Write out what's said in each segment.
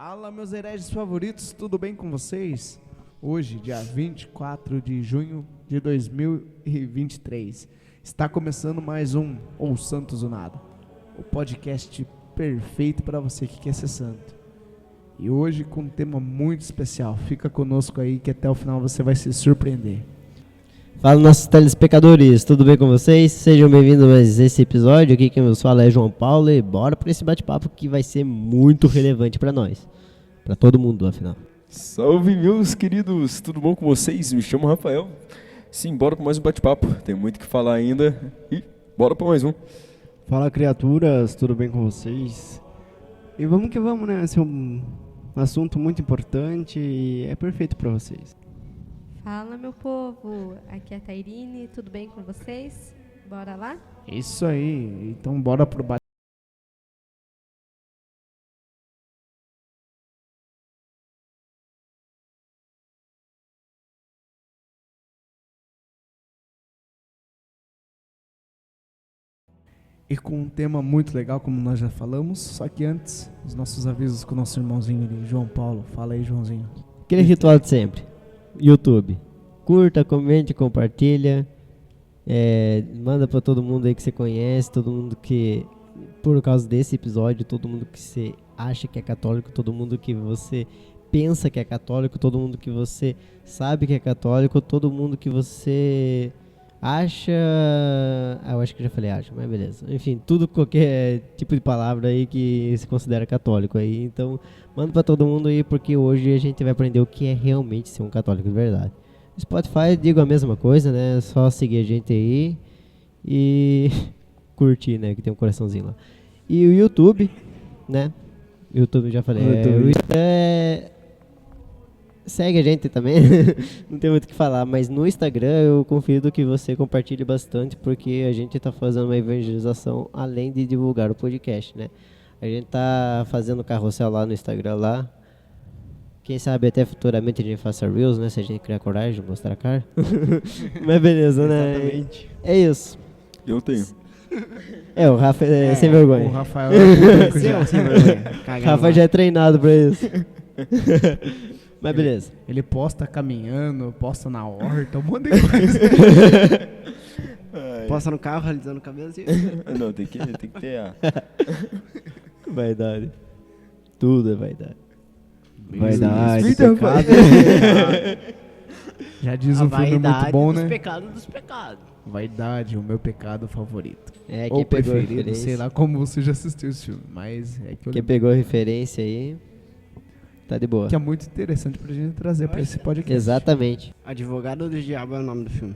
Fala, meus hereges favoritos, tudo bem com vocês? Hoje, dia 24 de junho de 2023, está começando mais um Ou Santos ou Nada, o podcast perfeito para você que quer ser santo. E hoje com um tema muito especial, fica conosco aí que até o final você vai se surpreender. Fala, nossos telespectadores, tudo bem com vocês? Sejam bem-vindos a mais esse episódio. Aqui quem nos fala é João Paulo e bora para esse bate-papo que vai ser muito relevante para nós, para todo mundo, afinal. Salve, meus queridos, tudo bom com vocês? Me chamo Rafael. Sim, bora para mais um bate-papo, tem muito o que falar ainda e bora para mais um. Fala, criaturas, tudo bem com vocês? E vamos que vamos, né? Esse é um assunto muito importante e é perfeito para vocês. Fala, meu povo, aqui é a Tairine, tudo bem com vocês? Bora lá? Isso aí, então bora pro bate. E com um tema muito legal, como nós já falamos, só que antes, os nossos avisos com o nosso irmãozinho ali, João Paulo. Fala aí, Joãozinho. Aquele ritual de sempre. YouTube. Curta, comente, compartilha. Manda pra todo mundo aí que você conhece, todo mundo que, por causa desse episódio, todo mundo que você acha que é católico, todo mundo que você pensa que é católico, todo mundo que você sabe que é católico, todo mundo que você acha... eu acho que já falei acha, mas beleza. Enfim, tudo, qualquer tipo de palavra aí que se considera católico aí. Então, manda pra todo mundo aí, porque hoje a gente vai aprender o que é realmente ser um católico de verdade. Spotify, digo a mesma coisa, né? Só seguir a gente aí e curtir, né? Que tem um coraçãozinho lá. E o YouTube, né? YouTube, já falei. Segue a gente também. Não tem muito o que falar, mas no Instagram eu convido que você compartilhe bastante, porque a gente tá fazendo uma evangelização além de divulgar o podcast, né? A gente tá fazendo carrossel lá no Instagram lá. Quem sabe até futuramente a gente faça Reels, né? Se a gente criar coragem de mostrar a cara. Mas beleza, né? Exatamente. É isso. Eu tenho. O Rafa é sem vergonha. O Rafael é Sem vergonha. O Rafa já é treinado pra isso. Mas beleza. Ele posta caminhando, posta na horta, um monte de coisa. Posta no carro, realizando o cabelo assim. Não, tem que ter a... Vaidade. Tudo é vaidade. Vaidade, Vida, pecado. Já diz A um filme muito vaidade bom, dos né? pecados dos pecados. Vaidade, o meu pecado favorito. Quem Ou pegou a preferido, referência. sei lá como você já assistiu esse filme, mas é que eu Quem pegou a referência aí, tá de boa. que é muito interessante pra gente trazer pra esse podcast. Exatamente. Advogado do Diabo é o nome do filme.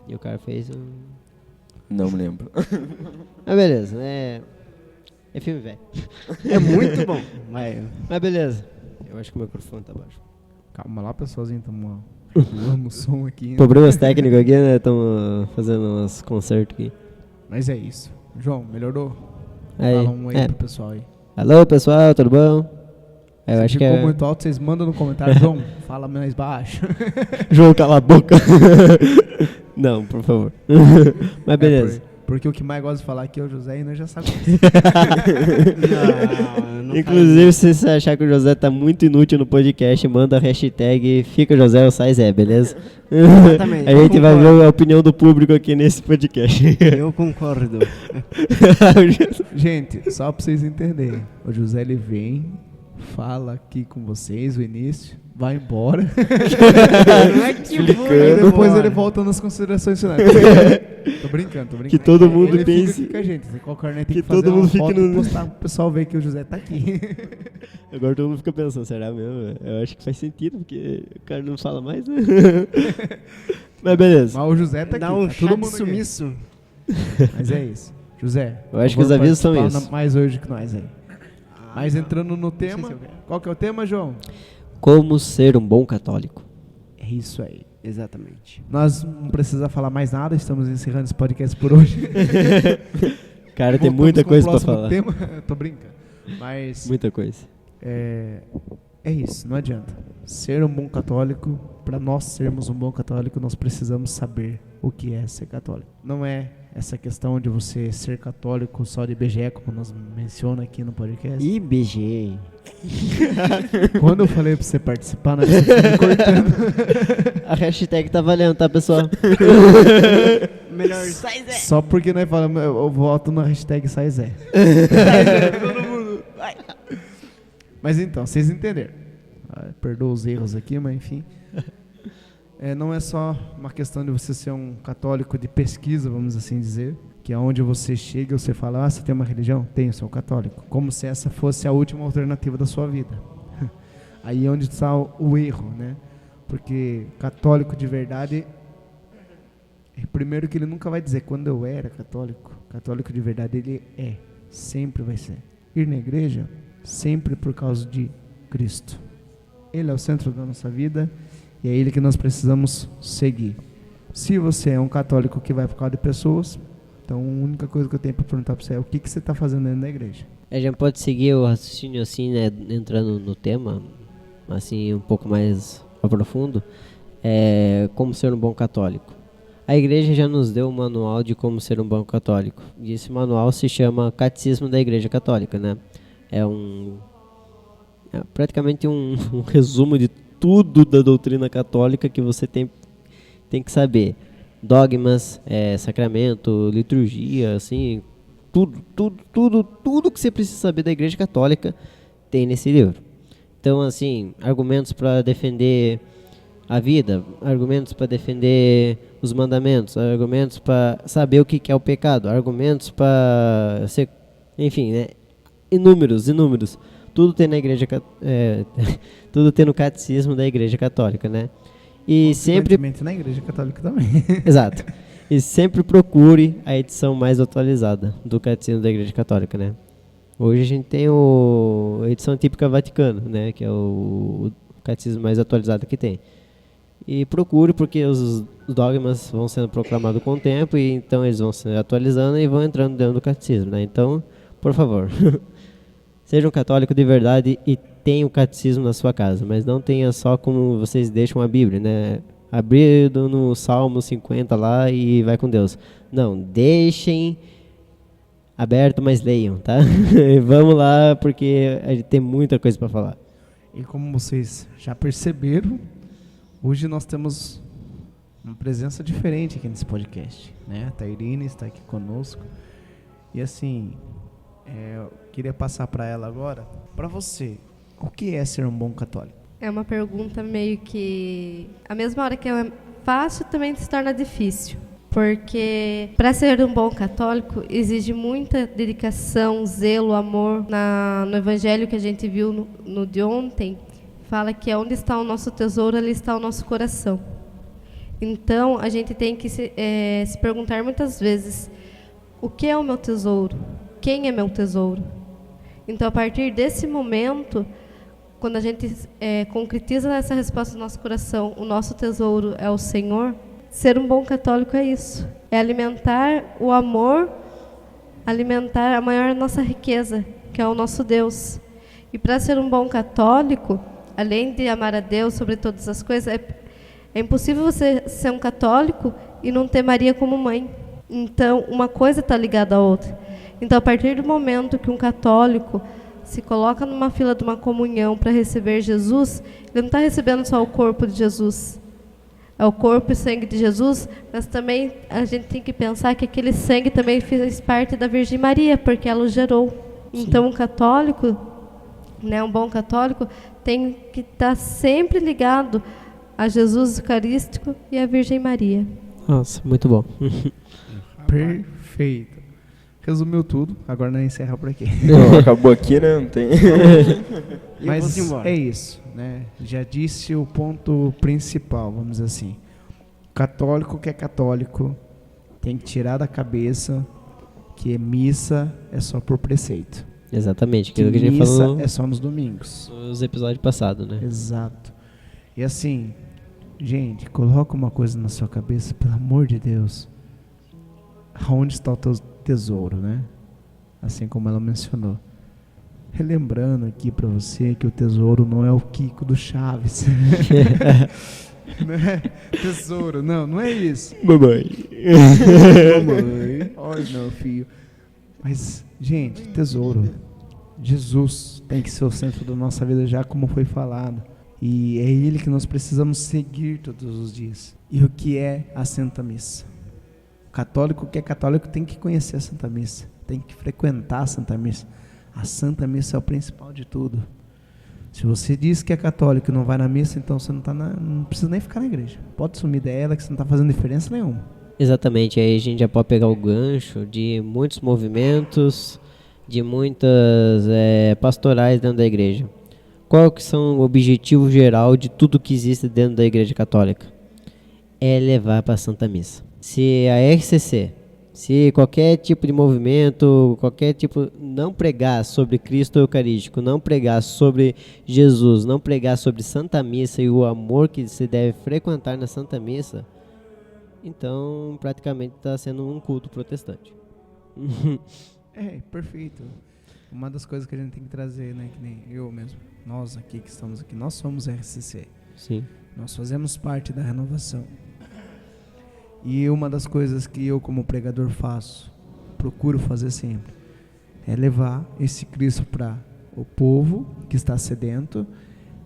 E o cara fez um... Não me lembro. Mas beleza, é filme velho. É muito bom. Mas beleza. Eu acho que o microfone tá baixo. Calma lá, pessoalzinho, estamos regulando o som aqui. Né? Problemas técnicos aqui, né? Estamos fazendo uns concertos aqui. Mas é isso. João, melhorou? Aí, Fala um aí pro pessoal aí. Alô, pessoal, tudo bom? Eu Se acho que ficou é... muito alto, vocês mandam no comentário. João, fala mais baixo. João, cala a boca. Não, por favor. Mas beleza. Porque o que mais gosta de falar aqui é o José e nós já sabemos. Não Inclusive, se você achar que o José tá muito inútil no podcast, manda a hashtag Fica José ou Sai Zé, beleza? Exatamente, A eu gente vai concordo. ver a opinião do público aqui nesse podcast. Eu concordo. Gente, só pra vocês entenderem. O José, ele vem, fala aqui com vocês, o início, vai embora. Não é que E depois ele volta nas considerações finais. Tô brincando. Que todo mundo ele pense- fica aqui com a gente. Qualquer hora tem que que fazer todo uma mundo fique foto no- e postar pro pessoal ver que o José tá aqui. Agora todo mundo fica pensando, será mesmo? Eu acho que faz sentido, porque o cara não fala mais, né? Mas beleza. Mas o José tá Dá aqui. um tá chá todo de mundo aqui. sumiço. Mas é isso. José, Eu acho por que os favor, avisos são participa isso. mais hoje que nós aí. Mas entrando no tema, se eu quero. qual que é o tema, João? Como ser um bom católico? É isso aí. Exatamente. Nós não precisamos falar mais nada, estamos encerrando esse podcast por hoje. Cara, tem Voltamos muita com o coisa pra próximo falar. Tema. Tô brincando. Mas Muita coisa. é isso, não adianta. Ser um bom católico, para nós sermos um bom católico, nós precisamos saber o que é ser católico. Não é essa questão de você ser católico só de IBGE, como nós menciona aqui no podcast. IBGE. Quando eu falei pra você participar, né, você tá me cortando. A hashtag tá valendo, tá, pessoal? Melhor sai Zé. Só porque nós falamos, eu voto na hashtag Sai Zé. Mas então, vocês entenderam. Perdoa os erros aqui, mas enfim. Não é só uma questão de você ser um católico de pesquisa, vamos assim dizer, que é onde você chega e você fala, você tem uma religião? Tenho, sou católico. Como se essa fosse a última alternativa da sua vida. Aí é onde está o erro, né? Porque católico de verdade, primeiro que ele nunca vai dizer quando eu era católico. Católico de verdade ele sempre vai ser. Ir na igreja, sempre por causa de Cristo. Ele é o centro da nossa vida e é ele que nós precisamos seguir. Se você é um católico que vai por causa de pessoas, então a única coisa que eu tenho para perguntar para você é o que você está fazendo dentro da igreja. A gente pode seguir o raciocínio assim, né, entrando no tema, assim, um pouco mais profundo, como ser um bom católico. A igreja já nos deu um manual de como ser um bom católico, e esse manual se chama Catecismo da Igreja Católica, né? É praticamente um resumo de tudo da doutrina católica que você tem que saber. Dogmas, sacramento, liturgia, assim, tudo que você precisa saber da Igreja Católica tem nesse livro. Então, assim, argumentos para defender a vida, argumentos para defender os mandamentos, argumentos para saber o que é o pecado, argumentos para ser, enfim, né, inúmeros. Tudo tem na igreja, tudo tem no catecismo da Igreja Católica, né? E sempre na Igreja Católica também. Exato. E sempre procure a edição mais atualizada do Catecismo da Igreja Católica, né? Hoje a gente tem a edição típica Vaticano, né? Que é o catecismo mais atualizado que tem. E procure, porque os dogmas vão sendo proclamados com o tempo, e então eles vão se atualizando e vão entrando dentro do catecismo, né? Então, por favor, seja um católico de verdade e tenha o catecismo na sua casa, mas não tenha só como vocês deixam a Bíblia, né? Abrindo no Salmo 50 lá e vai com Deus. Não, deixem aberto, mas leiam, tá? Vamos lá, porque a gente tem muita coisa para falar. E como vocês já perceberam, hoje nós temos uma presença diferente aqui nesse podcast, né? A Tairine está aqui conosco. E assim, eu queria passar para ela agora. Para você, o que é ser um bom católico? É uma pergunta meio que, à mesma hora que é fácil, também se torna difícil. Porque para ser um bom católico exige muita dedicação, zelo, amor. No evangelho que a gente viu no de ontem, fala que onde está o nosso tesouro, ali está o nosso coração. Então, a gente tem que se perguntar muitas vezes, o que é o meu tesouro? Quem é meu tesouro? Então, a partir desse momento, quando a gente concretiza essa resposta do nosso coração, o nosso tesouro é o Senhor, ser um bom católico é isso. É alimentar o amor, alimentar a maior nossa riqueza, que é o nosso Deus. E para ser um bom católico, além de amar a Deus sobre todas as coisas, é impossível você ser um católico e não ter Maria como mãe. Então, uma coisa está ligada à outra. Então, a partir do momento que um católico se coloca numa fila de uma comunhão para receber Jesus, ele não está recebendo só o corpo de Jesus. É o corpo e sangue de Jesus, mas também a gente tem que pensar que aquele sangue também fez parte da Virgem Maria, porque ela o gerou. Sim. Então, um católico, né, um bom católico, tem que estar sempre ligado a Jesus Eucarístico e a Virgem Maria. Nossa, muito bom. Perfeito. Resumiu tudo, agora nós encerra por aqui. Não, acabou aqui, né? Não tem. Mas é isso, né? Já disse o ponto principal, vamos dizer assim. Católico que é católico tem que tirar da cabeça que missa é só por preceito. Exatamente, aquilo que a gente falou é só nos domingos. Nos episódios passados, né? Exato. E assim, gente, coloca uma coisa na sua cabeça, pelo amor de Deus. Aonde está o teu tesouro, né? Assim como ela mencionou. relembrando aqui pra você que o tesouro não é o Kiko do Chaves. Não é tesouro, não é isso. Mamãe. Mamãe. Olha, meu filho. Mas, gente, tesouro. Jesus tem que ser o centro da nossa vida, já como foi falado. E é Ele que nós precisamos seguir todos os dias. E o que é a Santa Missa? O católico que é católico tem que conhecer a Santa Missa. Tem que frequentar a Santa Missa. A Santa Missa é o principal de tudo. Se você diz que é católico e não vai na missa, então você não precisa nem ficar na igreja. Pode sumir dela, que você não está fazendo diferença nenhuma. Exatamente, aí a gente já pode pegar o gancho de muitos movimentos, de muitas pastorais dentro da igreja. Qual que são o objetivo geral de tudo que existe dentro da igreja católica? É levar para a Santa Missa. Se a RCC, se qualquer tipo de movimento, qualquer tipo, não pregar sobre Cristo Eucarístico, não pregar sobre Jesus, não pregar sobre Santa Missa e o amor que se deve frequentar na Santa Missa, então praticamente está sendo um culto protestante. Perfeito. Uma das coisas que a gente tem que trazer, né, que nem eu mesmo, nós aqui que estamos aqui, nós somos RCC. Sim. Nós fazemos parte da renovação. E uma das coisas que eu como pregador faço, procuro fazer sempre, é levar esse Cristo para o povo que está sedento,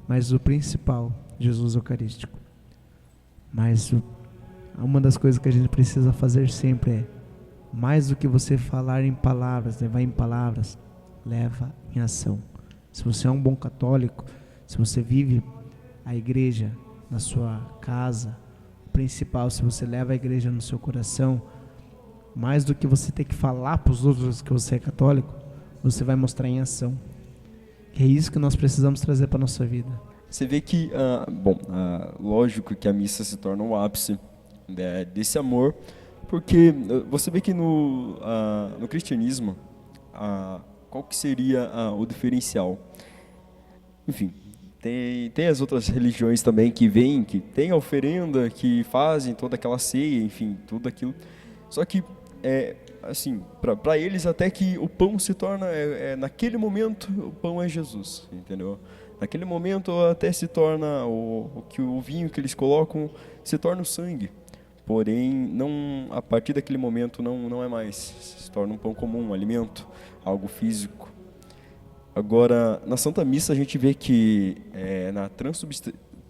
mas o principal, Jesus Eucarístico. Mas uma das coisas que a gente precisa fazer sempre é, mais do que você falar em palavras, levar em palavras, leva em ação. Se você é um bom católico, se você vive a igreja na sua casa, principal, se você leva a igreja no seu coração, mais do que você ter que falar para os outros que você é católico, você vai mostrar em ação. E é isso que nós precisamos trazer para a nossa vida. Você vê que, lógico que a missa se torna o ápice desse amor, porque você vê que no cristianismo, qual que seria o diferencial? Enfim, tem as outras religiões também que vêm, que tem a oferenda, que fazem toda aquela ceia, enfim, tudo aquilo. Só que, assim, para eles até que o pão se torna, naquele momento, o pão é Jesus, entendeu? Naquele momento até se torna, o vinho que eles colocam se torna o sangue. Porém, não, a partir daquele momento não é mais, se torna um pão comum, um alimento, algo físico. Agora, na Santa Missa a gente vê que na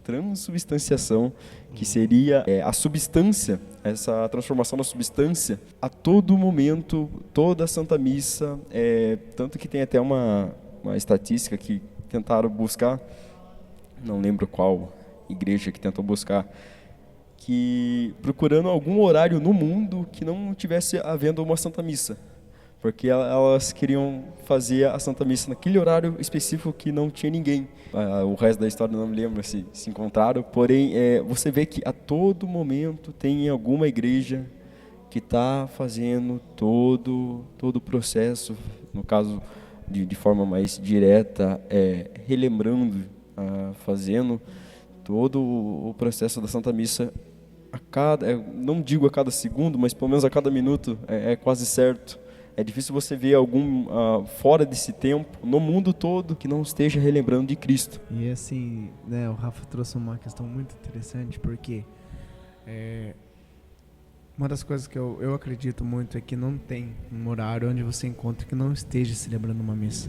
transubstanciação, que seria a substância, essa transformação da substância, a todo momento, toda a Santa Missa, tanto que tem até uma estatística que tentaram buscar, não lembro qual igreja que tentou buscar, que procurando algum horário no mundo que não tivesse havendo uma Santa Missa. Porque elas queriam fazer a Santa Missa naquele horário específico que não tinha ninguém. O resto da história não me lembro se encontraram. Porém, você vê que a todo momento tem alguma igreja que está fazendo todo o processo, no caso de forma mais direta, relembrando, fazendo todo o processo da Santa Missa não digo a cada segundo, mas pelo menos a cada minuto, é quase certo. É difícil você ver algum fora desse tempo, no mundo todo, que não esteja relembrando de Cristo. E assim, né, o Rafa trouxe uma questão muito interessante, porque uma das coisas que eu acredito muito é que não tem um horário onde você encontre que não esteja celebrando uma missa.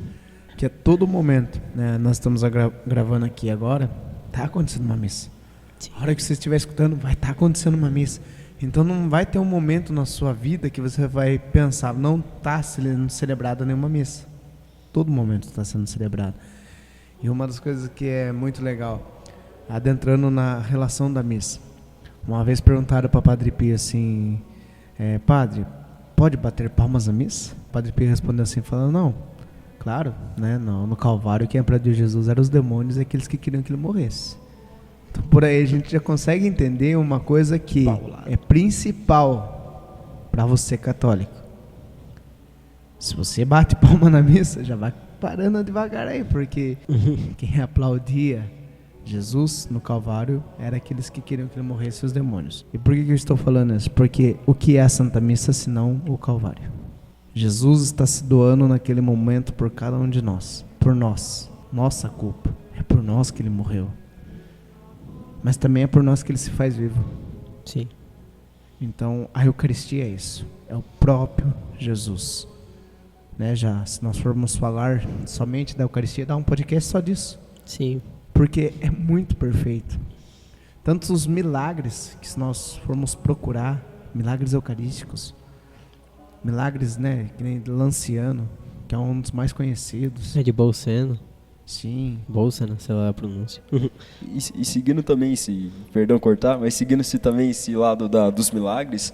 Que a todo momento, né, nós estamos gravando aqui agora, está acontecendo uma missa. A hora que você estiver escutando, vai estar acontecendo uma missa. Então não vai ter um momento na sua vida que você vai pensar, não está sendo celebrada nenhuma missa. Todo momento está sendo celebrado. E uma das coisas que é muito legal, adentrando na relação da missa. Uma vez perguntaram para o Padre Pio assim, Padre, pode bater palmas na missa? O Padre Pio respondeu assim, falando, não, claro, né, no Calvário quem aplaudiu Jesus eram os demônios e aqueles que queriam que ele morresse. Então, por aí a gente já consegue entender uma coisa que é principal para você católico. Se você bate palma na missa, já vai parando devagar aí, porque quem aplaudia Jesus no Calvário era aqueles que queriam que ele morresse, os demônios. E por que eu estou falando isso? Porque o que é a Santa Missa senão o Calvário? Jesus está se doando naquele momento por cada um de nós, por nós, nossa culpa. É por nós que ele morreu. Mas também é por nós que ele se faz vivo. Sim. Então, a Eucaristia é isso. É o próprio Jesus. Né, já, se nós formos falar somente da Eucaristia, dá um podcast só disso. Sim. Porque é muito perfeito. Tantos os milagres que se nós formos procurar, milagres eucarísticos, milagres, né, que nem Lanciano, que é um dos mais conhecidos. É de Bolsena. Sim. Bolsena, sei lá a pronúncia. E seguindo também perdão cortar, mas seguindo também esse lado dos milagres,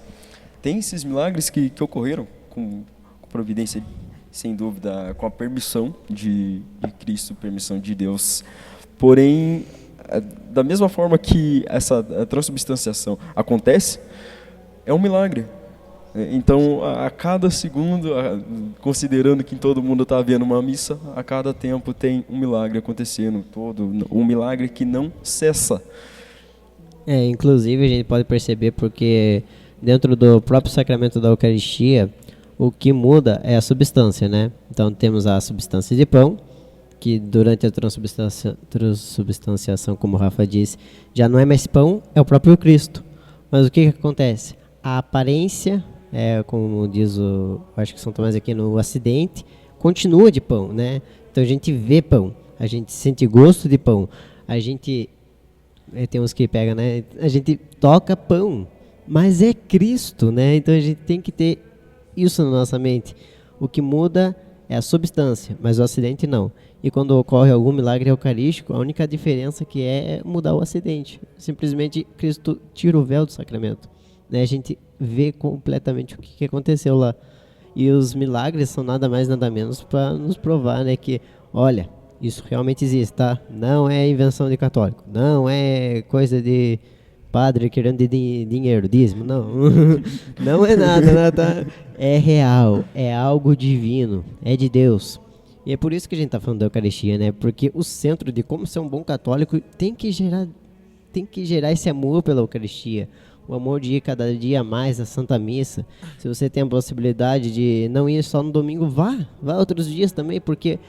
tem esses milagres que ocorreram com providência, sem dúvida, com a permissão de Cristo, permissão de Deus. Porém, da mesma forma que essa transubstanciação acontece, é um milagre. Então, a cada segundo, considerando que todo mundo está vendo uma missa, a cada tempo tem um milagre acontecendo, um milagre que não cessa. Inclusive a gente pode perceber porque dentro do próprio sacramento da Eucaristia, o que muda é a substância, né? Então temos a substância de pão, que durante a transubstanciação, como o Rafa disse, já não é mais pão, é o próprio Cristo. Mas o que acontece? A aparência, como diz acho que São Tomás aqui no acidente, continua de pão, né? Então a gente vê pão, a gente sente gosto de pão, a gente, tem uns que pegam, né? A gente toca pão, mas é Cristo, né? Então a gente tem que ter isso na nossa mente. O que muda é a substância, mas o acidente não. E quando ocorre algum milagre eucarístico, a única diferença que é mudar o acidente. Simplesmente Cristo tira o véu do sacramento. Né? A gente vê completamente o que aconteceu lá. E os milagres são nada mais, nada menos para nos provar, né, que, olha, isso realmente existe, tá? Não é invenção de católico. Não é coisa de padre querendo dinheiro, dízimo, não. Não é nada, tá? É real, é algo divino, é de Deus. E é por isso que a gente está falando da Eucaristia, né? Porque o centro de como ser um bom católico tem que gerar esse amor pela Eucaristia. O amor de ir cada dia mais à Santa Missa. Se você tem a possibilidade de não ir só no domingo, vá outros dias também, porque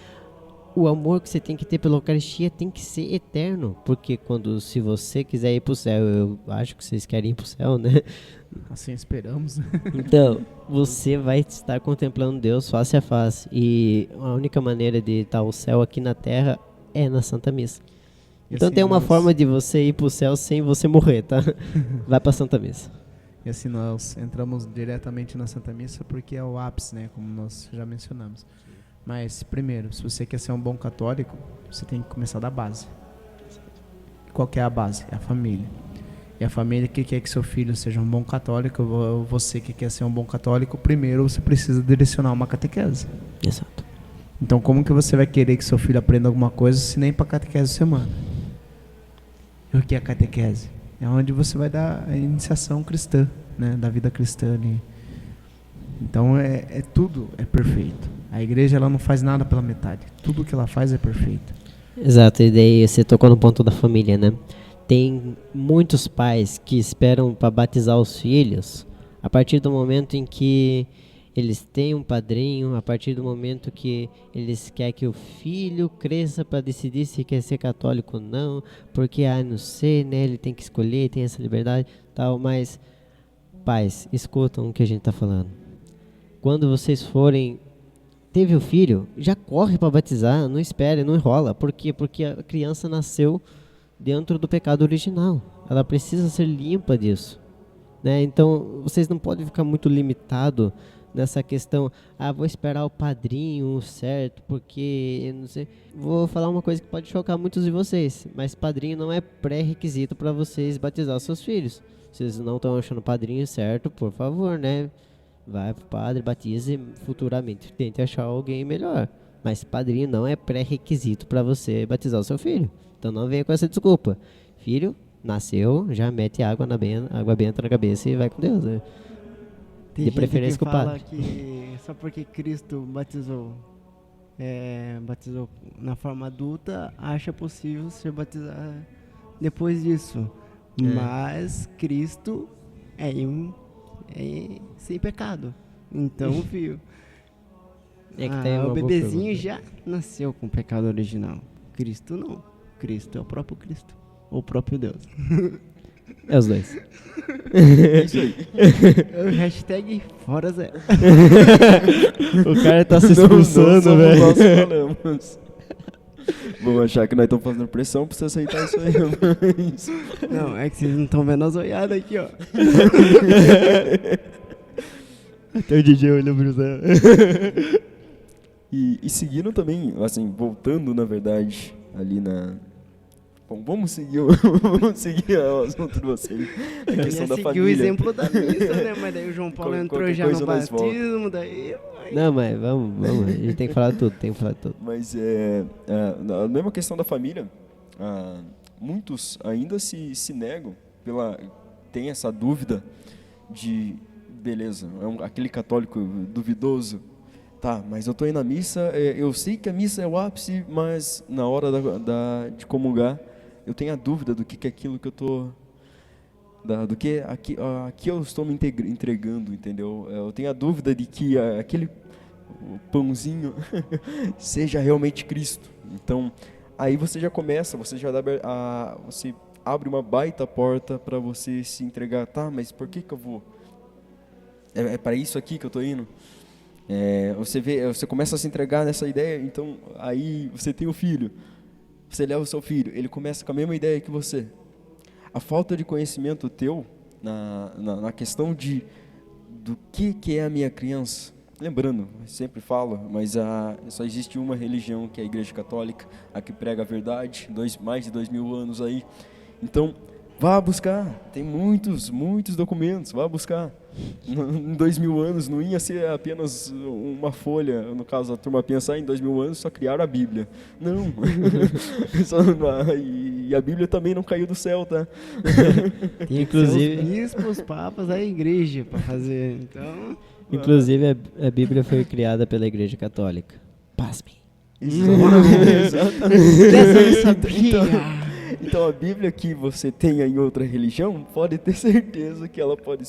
o amor que você tem que ter pela Eucaristia tem que ser eterno. Porque se você quiser ir para o céu, eu acho que vocês querem ir para o céu, né? Assim esperamos. Então, você vai estar contemplando Deus face a face. E a única maneira de estar o céu aqui na terra é na Santa Missa. Então assim tem uma forma de você ir para o céu sem você morrer, tá? Vai para a Santa Missa. E assim nós entramos diretamente na Santa Missa porque é o ápice, né? Como nós já mencionamos. Mas, primeiro, se você quer ser um bom católico, você tem que começar da base. Qual que é a base? É a família. E a família que quer que seu filho seja um bom católico, você que quer ser um bom católico, primeiro você precisa direcionar uma catequese. Exato. Então, como que você vai querer que seu filho aprenda alguma coisa se nem para catequese você manda? E o que é a catequese? É onde você vai dar a iniciação cristã, né? Da vida cristã ali. Então, tudo é perfeito. A igreja ela não faz nada pela metade. Tudo que ela faz é perfeito. Exato, e daí você tocou no ponto da família, né? Tem muitos pais que esperam para batizar os filhos a partir do momento em que eles têm um padrinho, a partir do momento que eles querem que o filho cresça para decidir se quer ser católico ou não, porque, não sei, né, ele tem que escolher, tem essa liberdade, tal, mas, pais, escutam o que a gente está falando. Quando vocês teve o filho, já corre para batizar, não espere, não enrola. Por quê? Porque a criança nasceu dentro do pecado original. Ela precisa ser limpa disso. Né? Então, vocês não podem ficar muito limitados nessa questão, vou esperar o padrinho certo, porque, não sei. Vou falar uma coisa que pode chocar muitos de vocês, mas padrinho não é pré-requisito para vocês batizar seus filhos. Se vocês não estão achando o padrinho certo, por favor, né? Vai pro padre, batize, futuramente tente achar alguém melhor. Mas padrinho não é pré-requisito para você batizar o seu filho. Então não venha com essa desculpa. Filho, nasceu, já mete água benta na cabeça e vai com Deus, né? Tem de gente preferência que com o fala padre. que só porque Cristo batizou na forma adulta, acha possível ser batizado depois disso. Mas Cristo é sem pecado. Então, filho, É que tem uma o boa bebezinho pergunta. já nasceu com o pecado original. Cristo não. Cristo é o próprio Cristo. O próprio Deus. É os dois. É isso aí. Hashtag fora Zé. O cara tá se Não expulsando, somos velho. nós que falamos. Vão achar que nós estamos fazendo pressão pra você aceitar isso aí, mas... Não, é que vocês não estão vendo as olhadas aqui, ó. Até o DJ olhou pro Zé. E seguindo também, assim, voltando, na verdade, ali na... Bom, vamos seguir o assunto de vocês. A Eu questão ia da seguir família. o exemplo da missa, né? Mas daí o João Paulo entrou Qualquer já no coisa nós volta. batismo, daí... Não, mas vamos. A gente tem que falar de tudo, Mas a mesma questão da família, muitos ainda se negam, tem essa dúvida de, beleza, aquele católico duvidoso, tá, mas eu estou indo na missa, eu sei que a missa é o ápice, mas na hora de comungar, eu tenho a dúvida do que é aquilo que eu estou... do que aqui eu estou me entregando, entendeu? Eu tenho a dúvida de que aquele pãozinho seja realmente Cristo. Então, aí você já começa, você já você abre uma baita porta para você se entregar. Tá, mas por que eu vou? É para isso aqui que eu estou indo? Você começa a se entregar nessa ideia. Então, aí você tem o filho, você leva o seu filho, ele começa com a mesma ideia que você. A falta de conhecimento teu na questão do que é a minha criança. Lembrando, eu sempre falo, mas só existe uma religião, que é a Igreja Católica, a que prega a verdade, mais de 2000 anos aí. Então, vá buscar, tem muitos documentos, vá buscar. Em 2000 anos não ia ser apenas uma folha, no caso a turma pensar em 2000 anos só criaram a Bíblia. Não. E a Bíblia também não caiu do céu, tá? Tem Inclusive- que ser os bispos, papas, a igreja pra fazer. Então... Inclusive, a Bíblia foi criada pela Igreja Católica. Pasmem. Exatamente. Dessa eu sabia. Então a Bíblia que você tenha em outra religião, pode ter certeza que ela pode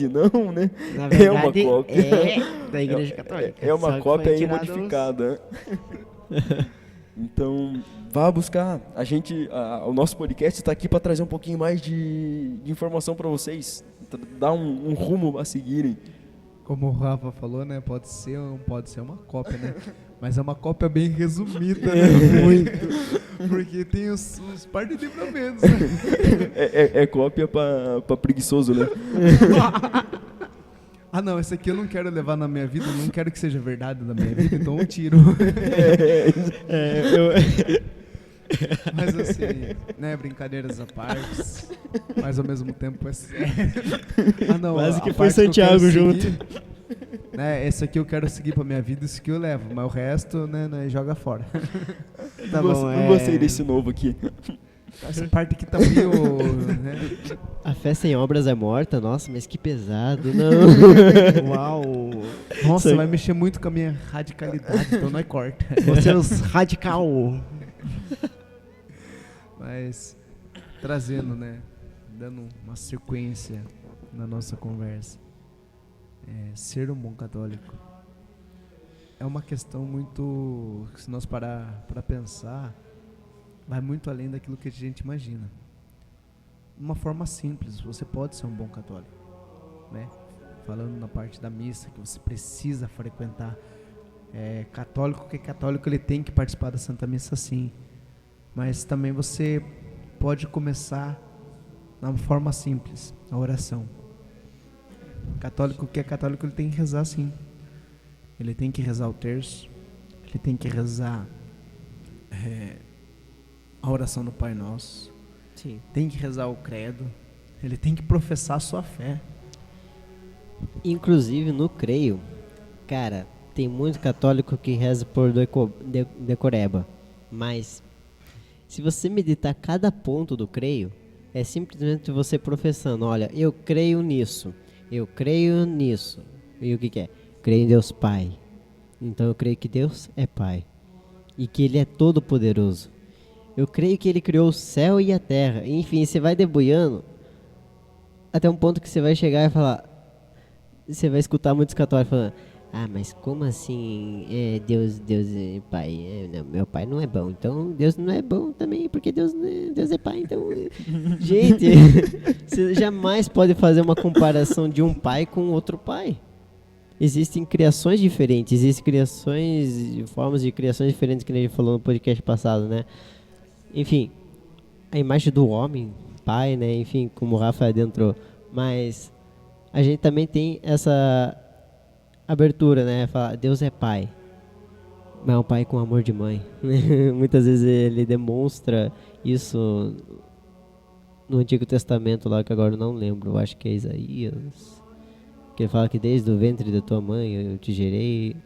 não, né? Na É uma verdade, cópia. é da igreja católica. É uma Só que cópia foi aí tirado modificada. Então, vá buscar. O nosso podcast está aqui para trazer um pouquinho mais de informação para vocês, dar um rumo a seguirem. Como o Rafa falou, né? Pode ser uma cópia, né? Mas é uma cópia bem resumida, né? Muito. Porque tem os par de livramentos. Né? É cópia para preguiçoso, né? Ah, não, esse aqui eu não quero levar na minha vida, não quero que seja verdade na minha vida, então eu tiro. Mas assim, né, brincadeiras à parte, mas ao mesmo tempo é sério. Ah, não, Quase a que foi parte eu Santiago quero junto. seguir, né, esse aqui eu quero seguir pra minha vida, esse aqui eu levo, mas o resto, né joga fora. Tá Não bom, gostei desse novo aqui. Essa parte aqui tá meio, né, A fé sem obras é morta? Nossa, mas que pesado, não. Uau. nossa, Isso vai mexer muito com a minha radicalidade, então não é corta. Você é os radical. Mas trazendo, né, dando uma sequência na nossa conversa, ser um bom católico é uma questão muito, se nós parar para pensar, vai muito além daquilo que a gente imagina. Uma forma simples, você pode ser um bom católico, né? Falando na parte da missa que você precisa frequentar, católico que é católico, ele tem que participar da Santa Missa, sim. Mas também você pode começar na forma simples, a oração. Católico que é católico, ele tem que rezar, sim. Ele tem que rezar o terço, ele tem que rezar a oração do Pai Nosso, Sim. tem que rezar o credo, ele tem que professar a sua fé. Inclusive, no creio, cara, tem muito católico que reza por decoreba. Mas, se você meditar cada ponto do creio, é simplesmente você professando, olha, eu creio nisso, eu creio nisso. E o que é? Creio em Deus Pai. Então eu creio que Deus é Pai. E que Ele é todo poderoso. Eu creio que Ele criou o céu e a terra. Enfim, você vai debulhando até um ponto que você vai chegar e falar... Você vai escutar muitos católicos falando... mas como assim Deus é pai? Não, meu pai não é bom, então Deus não é bom também, porque Deus é pai, então... Gente, você jamais pode fazer uma comparação de um pai com outro pai. Existem criações diferentes, existem formas de criações diferentes, que a gente falou no podcast passado, né? Enfim, a imagem do homem, pai, né? Enfim, como o Rafa adentrou, mas a gente também tem essa abertura, né? Falar, Deus é pai, mas é um pai com amor de mãe. Muitas vezes ele demonstra isso no Antigo Testamento lá, que agora eu não lembro, eu acho que é Isaías, que ele fala que desde o ventre da tua mãe eu te gerei.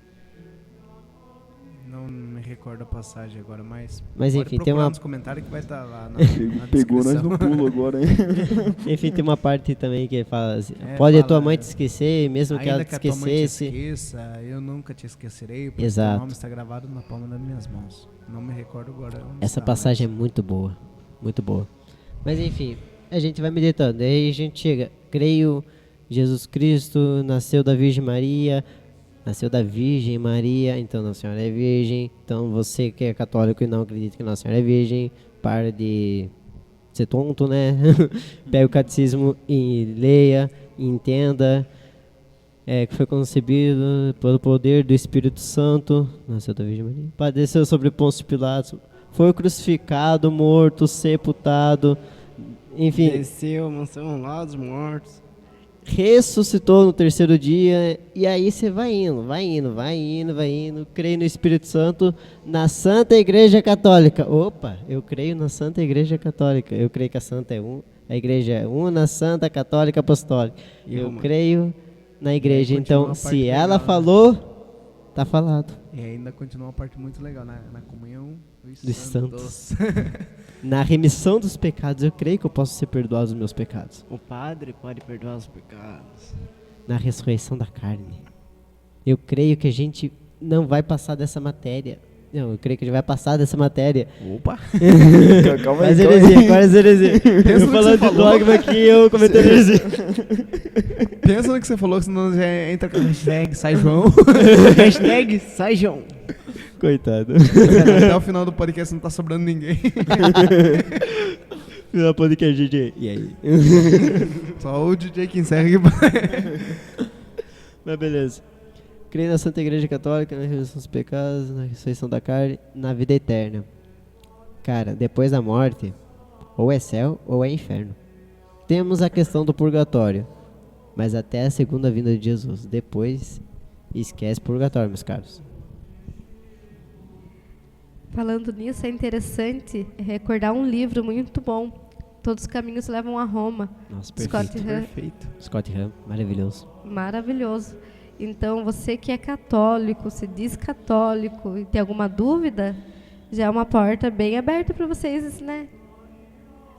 Não me recordo a passagem agora, mas enfim, tem uma... nos comentários que vai estar lá na Pegou nós descrição. no pulo agora, hein? Enfim, tem uma parte também que fala assim, fala, a tua mãe te esquecer, mesmo que ela ainda te que a tua mãe te esquecesse. esqueça, eu nunca te esquecerei, porque Exato. o nome está gravado na palma das minhas mãos. Não me recordo agora onde Essa está, passagem é muito boa, muito boa. Mas enfim, a gente vai meditando, aí a gente chega, creio, Jesus Cristo nasceu da Virgem Maria, então Nossa Senhora é virgem. Então você que é católico e não acredita que Nossa Senhora é virgem, para de ser tonto, né? Pega o catecismo e leia, e entenda que foi concebido pelo poder do Espírito Santo, nasceu da Virgem Maria, padeceu sobre Pôncio Pilatos, foi crucificado, morto, sepultado, enfim, Desceu, mansão lá dos mortos. ressuscitou no terceiro dia, e aí você vai indo, creio no Espírito Santo, na Santa Igreja Católica. Opa, eu creio na Santa Igreja Católica, eu creio que a Santa a Igreja é una, Santa, Católica, Apostólica. Eu creio na Igreja, então se ela falou, tá falado. E ainda continua uma parte muito legal, na comunhão Dos santos. Na remissão dos pecados, eu creio que eu posso ser perdoado dos meus pecados. O padre pode perdoar os pecados. Na ressurreição da carne, eu creio que a gente não vai passar dessa matéria. Não, eu creio que a gente vai passar dessa matéria. Opa! Calma aí, Mas heresia. Eu no falando que você de dogma aqui, eu cometendo heresia. Pensa no que você falou, senão já entra com a hashtag Sai João. Hashtag Sai João. Coitado. Até o final do podcast não tá sobrando ninguém. Final podcast, DJ. E aí? Só o DJ que encerra aqui. Mas beleza. Creio na Santa Igreja Católica, na remissão dos pecados, na ressurreição da carne, na vida eterna. Cara, depois da morte, ou é céu ou é inferno. Temos a questão do purgatório, mas até a segunda vinda de Jesus. Depois, esquece purgatório, meus caros. Falando nisso, é interessante recordar um livro muito bom. Todos os caminhos levam a Roma. Nossa, Perfeito. Scott Hahn, maravilhoso. Maravilhoso. Então, você que é católico, se diz católico e tem alguma dúvida, já é uma porta bem aberta para vocês, né?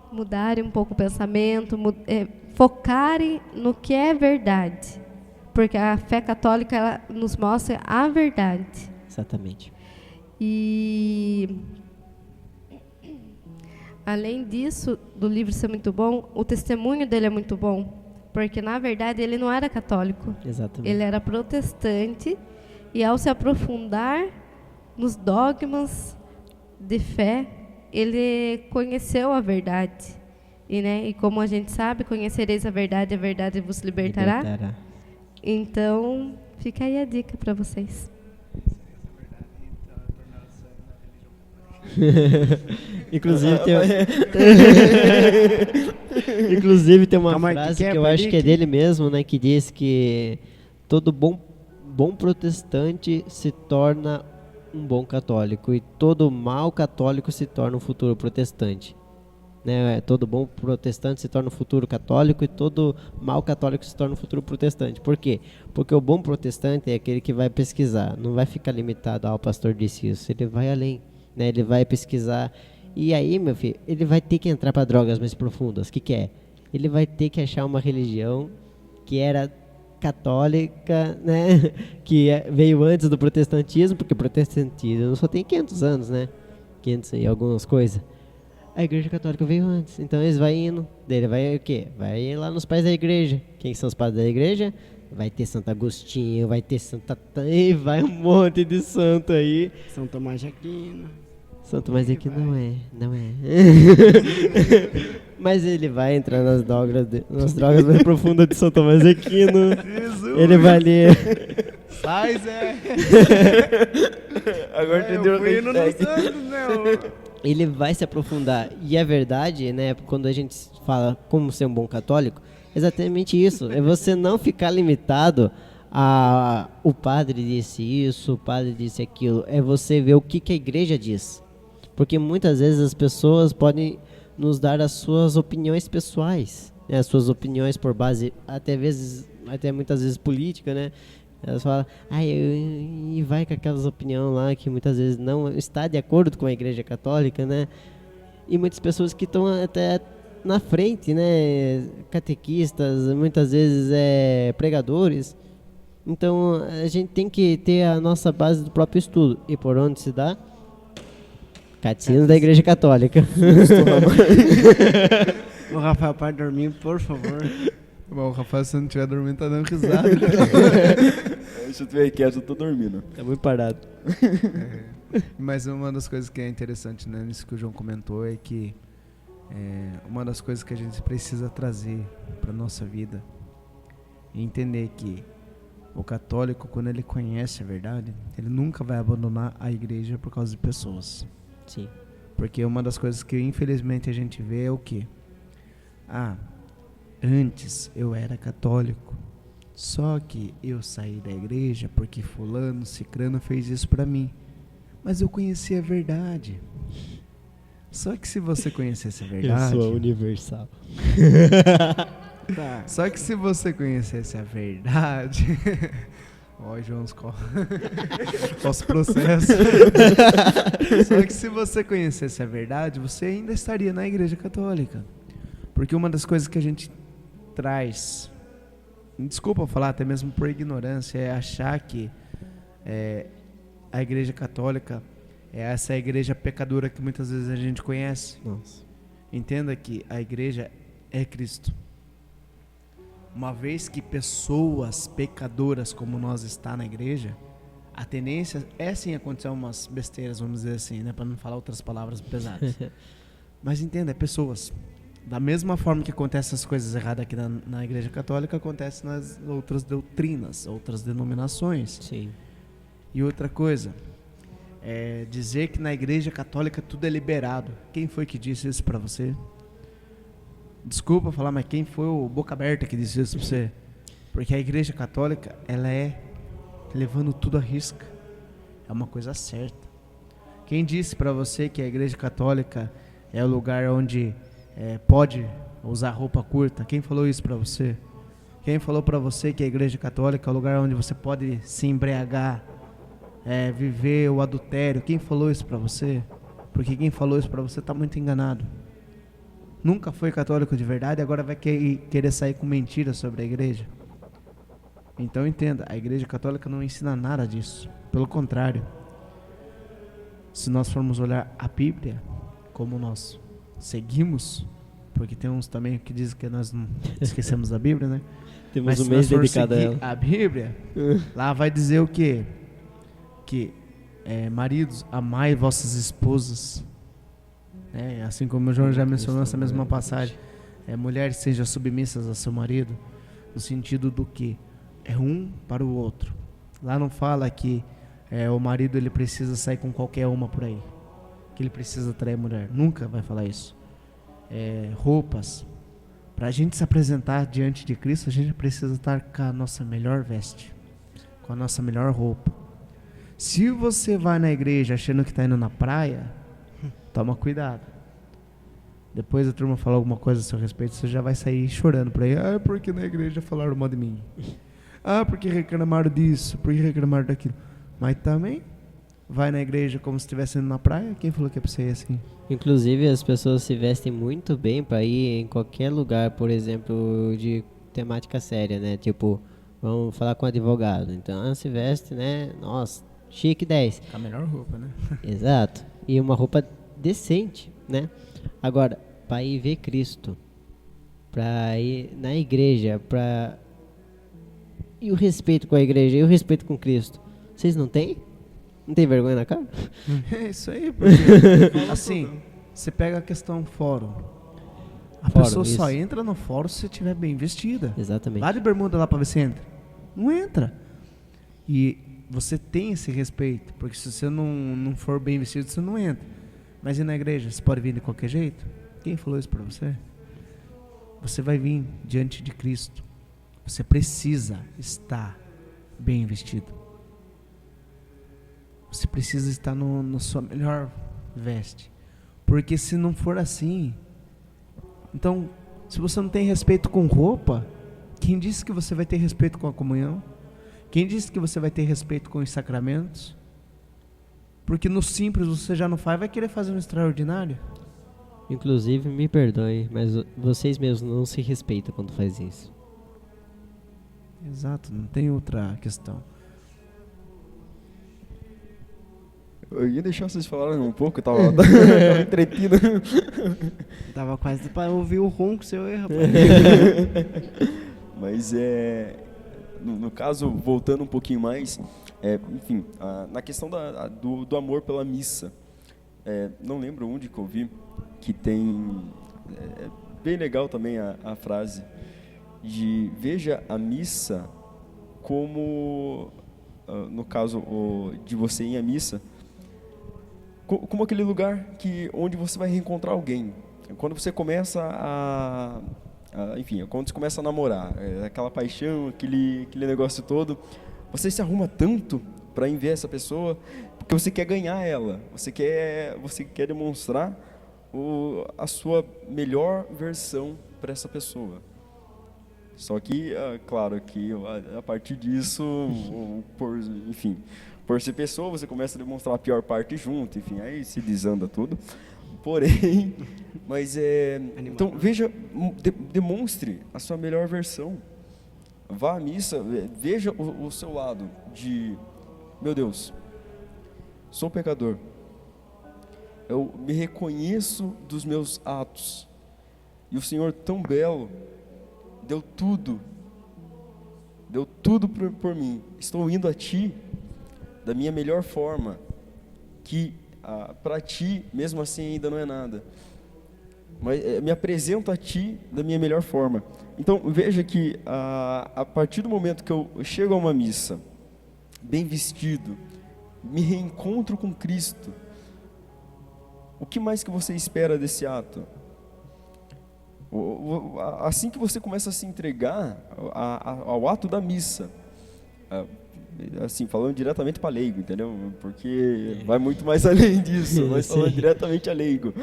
Mudarem um pouco o pensamento, focarem no que é verdade. Porque a fé católica ela nos mostra a verdade. Exatamente. E, além disso, do livro ser muito bom, o testemunho dele é muito bom. Porque, na verdade, ele não era católico. Exatamente. Ele era protestante. E, ao se aprofundar nos dogmas de fé, ele conheceu a verdade. E como a gente sabe, conhecereis a verdade vos libertará. Então, fica aí a dica para vocês. Inclusive tem uma Calma aí, frase que que eu acho que é dele mesmo, né, que diz que todo bom protestante se torna um bom católico e todo mau católico se torna um futuro protestante, né? Todo bom protestante se torna um futuro católico e todo mau católico se torna um futuro protestante. Por quê? Porque o bom protestante é aquele que vai pesquisar, não vai ficar limitado ao pastor disse isso, ele vai além, né? Ele vai pesquisar e aí, meu filho, ele vai ter que entrar para drogas mais profundas. O que é? Ele vai ter que achar uma religião que era católica, né? Que veio antes do protestantismo, porque o protestantismo só tem 500 anos, né? 500 e algumas coisas. A Igreja Católica veio antes, então eles vão indo. Daí ele vai o quê? Vai lá nos pais da igreja. Quem são os pais da igreja? Vai ter Santo Agostinho, vai ter e vai um monte de santo aí. São Tomás de Aquino. Santo, mas aqui não é. Mas ele vai entrar nas drogas mais profundas de São Tomás de Aquino. Jesus. Ele vai ler. Sai, Zé. Agora entendeu Eu fui a indo no hashtag. Santos, né? Ele vai se aprofundar. E é verdade, né? Quando a gente fala como ser um bom católico, é exatamente isso. É você não ficar limitado a o padre disse isso, o padre disse aquilo. É você ver o que a igreja diz. Porque muitas vezes as pessoas podem nos dar as suas opiniões pessoais, né? As suas opiniões por base, até muitas vezes política, né? Elas falam, e vai com aquelas opiniões lá que muitas vezes não está de acordo com a Igreja Católica, né? E muitas pessoas que estão até na frente, né? Catequistas, muitas vezes pregadores. Então a gente tem que ter a nossa base do próprio estudo. E por onde se dá? Catecismo da Igreja Católica. O Rafael, para dormir, por favor. Bom, o Rafael, se não estiver dormindo, tá dando risada. Se eu estiver quieto, eu tô dormindo. Tá muito parado. Mas uma das coisas que é interessante, né, nisso que o João comentou é que uma das coisas que a gente precisa trazer para nossa vida e entender que o católico, quando ele conhece a verdade, ele nunca vai abandonar a igreja por causa de pessoas. Sim. Porque uma das coisas que infelizmente a gente vê é o quê? Antes eu era católico, só que eu saí da igreja porque fulano, cicrano fez isso pra mim. Mas eu conheci a verdade. Só que se você conhecesse a verdade... Eu sou universal. Tá. Só que se você conhecesse a verdade... Ó, João, os processos. Só que se você conhecesse a verdade, você ainda estaria na Igreja Católica. Porque uma das coisas que a gente traz, desculpa falar, até mesmo por ignorância, é achar que a Igreja Católica é essa igreja pecadora que muitas vezes a gente conhece. Nossa. Entenda que a igreja é Cristo. Uma vez que pessoas pecadoras como nós está na igreja, a tendência é sim acontecer umas besteiras, vamos dizer assim, né, para não falar outras palavras pesadas. Mas entenda, é pessoas. Da mesma forma que acontecem essas coisas erradas aqui na igreja católica, acontece nas outras doutrinas, outras denominações. Sim. E outra coisa, dizer que na igreja católica tudo é liberado. Quem foi que disse isso para você? Desculpa falar, mas quem foi o boca aberta que disse isso pra você? Porque a igreja católica, ela é levando tudo à risca. É uma coisa certa. Quem disse pra você que a igreja católica é o lugar onde pode usar roupa curta? Quem falou isso pra você? Quem falou pra você que a igreja católica é o lugar onde você pode se embriagar, viver o adultério? Quem falou isso pra você? Porque quem falou isso pra você tá muito enganado. Nunca foi católico de verdade, agora vai querer sair com mentiras sobre a igreja. Então entenda, a igreja católica não ensina nada disso. Pelo contrário, se nós formos olhar a Bíblia, como nós seguimos, porque tem uns também que dizem que nós não esquecemos da Bíblia, né? Temos Mas um se mês nós for dedicado a seguir ela. a Bíblia, lá vai dizer o quê? Que maridos, amai vossas esposas. Assim como o João já mencionou essa mesma passagem, mulheres sejam submissas a seu marido, no sentido do que é um para o outro. Lá não fala que o marido ele precisa sair com qualquer uma por aí, que ele precisa trair a mulher. Nunca vai falar isso. Roupas, para a gente se apresentar diante de Cristo, a gente precisa estar com a nossa melhor veste, com a nossa melhor roupa. Se você vai na igreja achando que está indo na praia, toma cuidado. Depois a turma falar alguma coisa a seu respeito, você já vai sair chorando por aí. Porque na igreja falaram mal de mim. Porque reclamaram disso, porque reclamaram daquilo. Mas também vai na igreja como se estivesse indo na praia. Quem falou que é pra você ir assim? Inclusive as pessoas se vestem muito bem para ir em qualquer lugar, por exemplo, de temática séria, né? Tipo, vamos falar com um advogado. Então se veste, né? Nossa, chique 10. Com a melhor roupa, né? Exato. E uma roupa decente, né? Agora, para ir ver Cristo, para ir na igreja, para E o respeito com a igreja? E o respeito com Cristo? Vocês não têm? Não tem vergonha na cara? É isso aí, porque assim, você pega a questão fórum. A Fórum, pessoa só isso. entra no fórum se estiver bem vestida. Exatamente. Vai de bermuda lá pra ver se entra. Não entra. E você tem esse respeito, porque se você não for bem vestido, você não entra. Mas e na igreja? Você pode vir de qualquer jeito? Quem falou isso pra você? Você vai vir diante de Cristo. Você precisa estar bem vestido. Você precisa estar na sua melhor veste. Porque se não for assim... Então, se você não tem respeito com roupa, quem disse que você vai ter respeito com a comunhão? Quem disse que você vai ter respeito com os sacramentos? Porque no simples você já não faz, vai querer fazer no extraordinário? Inclusive, me perdoem, mas vocês mesmos não se respeitam quando faz isso. Exato, não tem outra questão. Eu ia deixar vocês falarem um pouco, eu tava entretido. Tava quase pra ouvir o ronco seu aí, rapaz. Mas no caso, voltando um pouquinho mais, enfim, na questão do amor pela missa, não lembro onde que eu vi, que tem, bem legal também a frase, de veja a missa como, no caso de você ir à missa, como aquele lugar onde você vai reencontrar alguém. Quando você começa enfim, quando você começa a namorar, aquela paixão, aquele negócio todo, você se arruma tanto para ir ver essa pessoa, porque você quer ganhar ela, você quer demonstrar a sua melhor versão para essa pessoa. Só que, claro, que a partir disso, enfim, por ser pessoa, você começa a demonstrar a pior parte junto, enfim, aí se desanda tudo. Porém, mas então veja, demonstre a sua melhor versão. Vá à missa, veja o seu lado de, meu Deus, sou pecador. Eu me reconheço dos meus atos. E o Senhor tão belo deu tudo por mim. Estou indo a Ti da minha melhor forma, que para Ti, mesmo assim, ainda não é nada. Mas me apresento a Ti da minha melhor forma. Então, veja que a partir do momento que eu chego a uma missa, bem vestido, me reencontro com Cristo, o que mais que você espera desse ato? Assim que você começa a se entregar ao ato da missa, assim, falando diretamente para leigo, entendeu? Porque vai muito mais além disso, mas falando diretamente a leigo.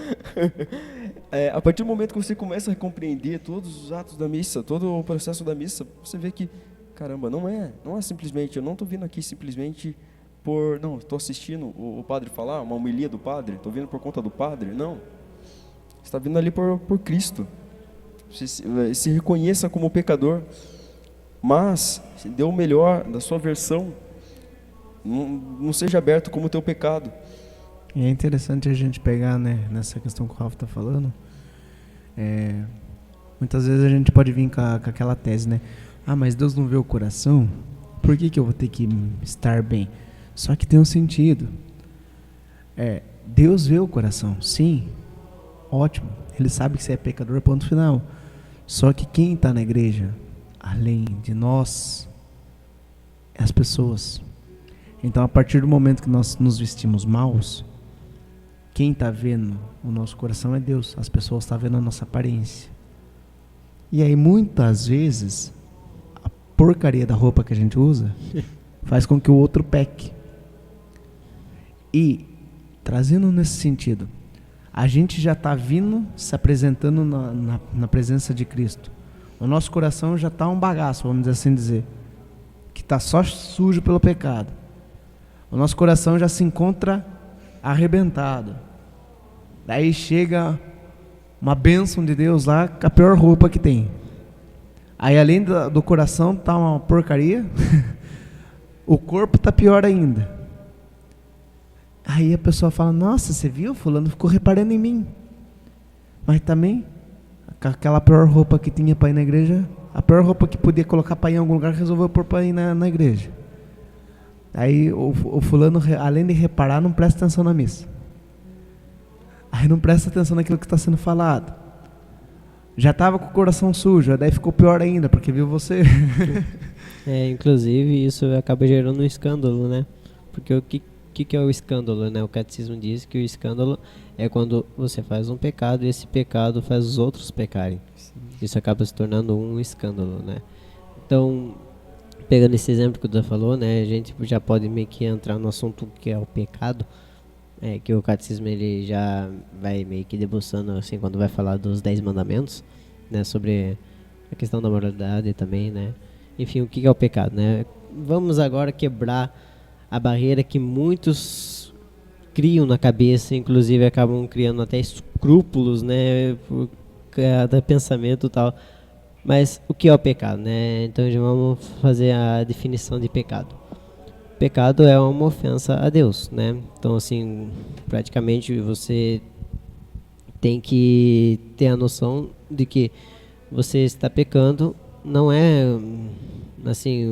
A partir do momento que você começa a compreender todos os atos da missa, todo o processo da missa, você vê que, caramba, não é simplesmente, eu não estou vindo aqui simplesmente não, estou assistindo o padre falar, uma homilia do padre, estou vindo por conta do padre, não. Você está vindo ali por Cristo. Você se reconheça como pecador, mas dê o melhor da sua versão. Não seja aberto como o teu pecado. E é interessante a gente pegar, né, nessa questão que o Rafa está falando. Muitas vezes a gente pode vir com aquela tese, né? Mas Deus não vê o coração? Por que eu vou ter que estar bem? Só que tem um sentido. Deus vê o coração, sim. Ótimo. Ele sabe que você é pecador, ponto final. Só que quem está na igreja, além de nós, é as pessoas. Então, a partir do momento que nós nos vestimos maus, quem está vendo o nosso coração é Deus. As pessoas estão vendo a nossa aparência. E aí, muitas vezes, a porcaria da roupa que a gente usa faz com que o outro peque. E, trazendo nesse sentido, a gente já está vindo, se apresentando na presença de Cristo. O nosso coração já está um bagaço, vamos assim dizer, que está só sujo pelo pecado. O nosso coração já se encontra arrebentado. Daí chega uma bênção de Deus lá, com a pior roupa que tem. Aí além do coração tá uma porcaria, o corpo tá pior ainda. Aí a pessoa fala, nossa, você viu? Fulano ficou reparando em mim. Mas também, com aquela pior roupa que tinha para ir na igreja, A pior roupa que podia colocar pra ir em algum lugar, resolveu pôr pra ir na igreja. Aí o fulano, além de reparar, não presta atenção na missa. Aí não presta atenção naquilo que está sendo falado. Já estava com o coração sujo, daí ficou pior ainda, porque viu você. Inclusive, isso acaba gerando um escândalo, né? Porque o que é o escândalo, né? O catecismo diz que o escândalo é quando você faz um pecado e esse pecado faz os outros pecarem. Sim. Isso acaba se tornando um escândalo, né? Então, pegando esse exemplo que o Dan falou, né? A gente já pode meio que entrar no assunto que é o pecado. Que o catecismo ele já vai meio que debruçando assim quando vai falar dos 10 mandamentos, né, sobre a questão da moralidade também, né? Enfim, o que é o pecado, né? Vamos agora quebrar a barreira que muitos criam na cabeça, inclusive acabam criando até escrúpulos, né, por cada pensamento e tal. Mas o que é o pecado, né? Então já vamos fazer a definição de pecado. Pecado é uma ofensa a Deus, né? Então, assim, praticamente você tem que ter a noção de que você está pecando, não é, assim,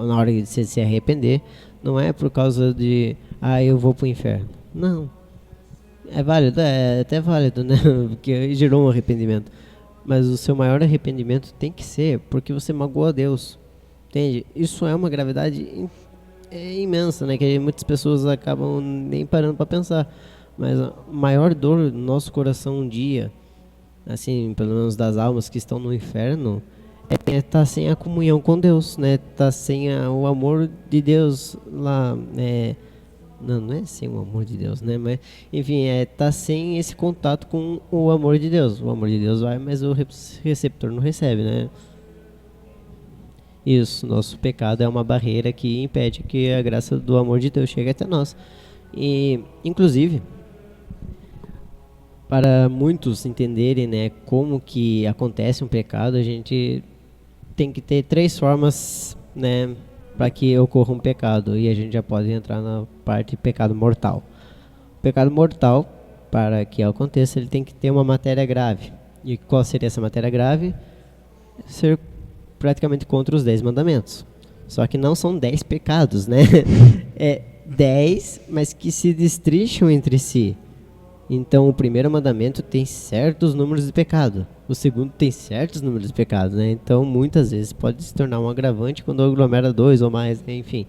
na hora de se arrepender, não é por causa de, eu vou pro inferno. Não. É válido, é até válido, né? Porque gerou um arrependimento. Mas o seu maior arrependimento tem que ser porque você magoou a Deus. Entende? Isso é uma gravidade imensa, né? Que muitas pessoas acabam nem parando para pensar. Mas a maior dor do nosso coração um dia, assim, pelo menos das almas que estão no inferno, é estar sem a comunhão com Deus, né? Estar sem o amor de Deus lá, não é sem o amor de Deus, né? Mas, enfim, estar sem esse contato com o amor de Deus. O amor de Deus vai, mas o receptor não recebe, né? Isso, nosso pecado é uma barreira que impede que a graça do amor de Deus chegue até nós. E, inclusive, para muitos entenderem, né, como que acontece um pecado, a gente tem que ter 3 formas, né, para que ocorra um pecado. E a gente já pode entrar na parte pecado mortal. O pecado mortal, para que aconteça, ele tem que ter uma matéria grave. E qual seria essa matéria grave? Ser praticamente contra os 10 mandamentos. Só que não são 10 pecados, né? É 10, mas que se destrincham entre si. Então, o primeiro mandamento tem certos números de pecado. O segundo tem certos números de pecado, né? Então, muitas vezes pode se tornar um agravante quando aglomera 2 ou mais, né? Enfim.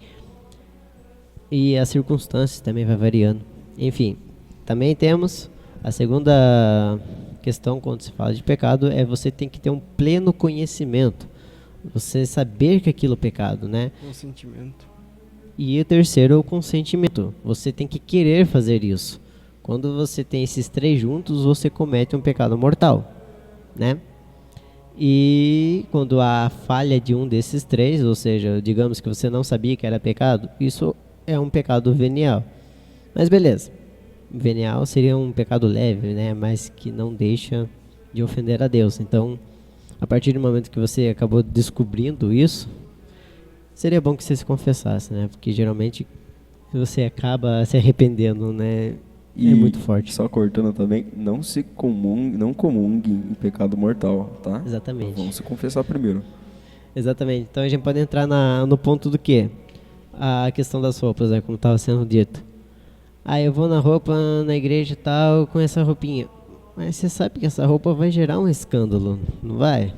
E as circunstâncias também vai variando. Enfim, também temos a segunda questão quando se fala de pecado, você tem que ter um pleno conhecimento. Você saber que aquilo é pecado, né? Consentimento. E o terceiro, o consentimento. Você tem que querer fazer isso. Quando você tem esses 3 juntos, você comete um pecado mortal, né? E quando há falha de um desses 3, ou seja, digamos que você não sabia que era pecado, isso é um pecado venial. Mas beleza. Venial seria um pecado leve, né? Mas que não deixa de ofender a Deus. Então, a partir do momento que você acabou descobrindo isso, seria bom que você se confessasse, né? Porque geralmente você acaba se arrependendo, né? E é muito forte. Só cortando também, não comungue em pecado mortal, tá? Exatamente. Então, vamos se confessar primeiro. Exatamente. Então a gente pode entrar no ponto do quê? A questão das roupas, né? Como estava sendo dito. Eu vou na igreja e tal, com essa roupinha. Mas você sabe que essa roupa vai gerar um escândalo, não vai?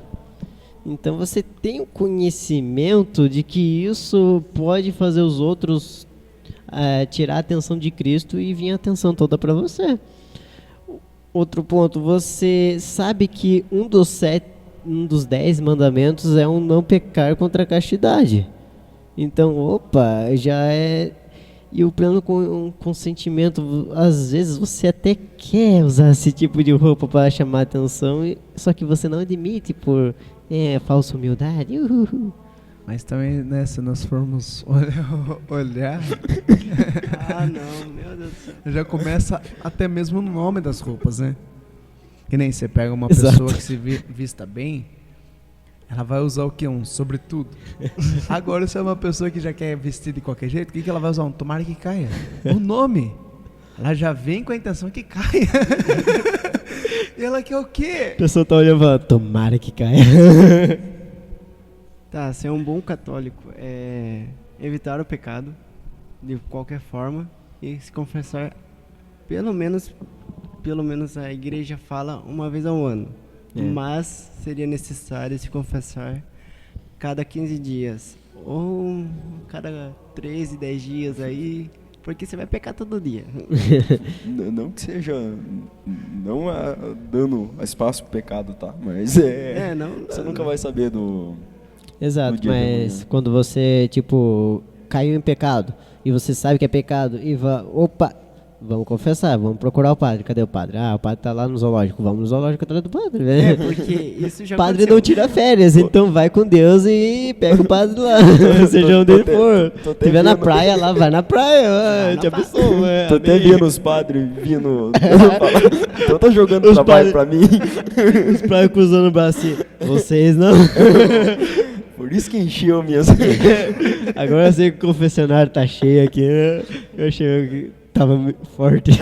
Então você tem o conhecimento de que isso pode fazer os outros tirar a atenção de Cristo e vir a atenção toda para você. Outro ponto, você sabe que um dos 10 mandamentos é um não pecar contra a castidade. Então, já é... E o pleno consentimento, às vezes você até quer usar esse tipo de roupa para chamar atenção, só que você não admite por falsa humildade. Mas também, né, se nós formos olhar... não, meu Deus do céu. Já começa até mesmo no nome das roupas, né? Que nem você pega uma Exato. pessoa que se vista bem, ela vai usar o quê? Um sobretudo. Agora, se é uma pessoa que já quer vestir de qualquer jeito, o que ela vai usar? Um tomara que caia. O nome. Ela já vem com a intenção que caia. E ela quer o quê? A pessoa tá olhando e fala, tomara que caia. Tá, ser um bom católico é evitar o pecado de qualquer forma e se confessar pelo menos a igreja fala uma vez ao ano. Mas seria necessário se confessar cada 15 dias ou cada 13, 10 dias aí, porque você vai pecar todo dia. Não que seja não dando espaço pro pecado, tá? Mas você nunca vai saber do Exato, dia mas quando você, tipo, caiu em pecado e você sabe que é pecado e opa, vamos confessar, vamos procurar o padre. Cadê o padre? Ah, o padre tá lá no zoológico. Vamos no zoológico atrás do padre, né? Porque isso já O padre aconteceu. não tira férias, então vai com Deus e pega o padre lá. Seja onde ele for. tô Se tiver na vendo. praia lá, vai na praia. Te abençoa. Tô até vendo os padres vindo. Então tá jogando Os trabalho padres- pra mim. Os praias cruzando o braço assim. Vocês não. Por isso que encheu minhas. Agora eu sei que o confessionário tá cheio aqui, né? Eu achei que tava muito forte.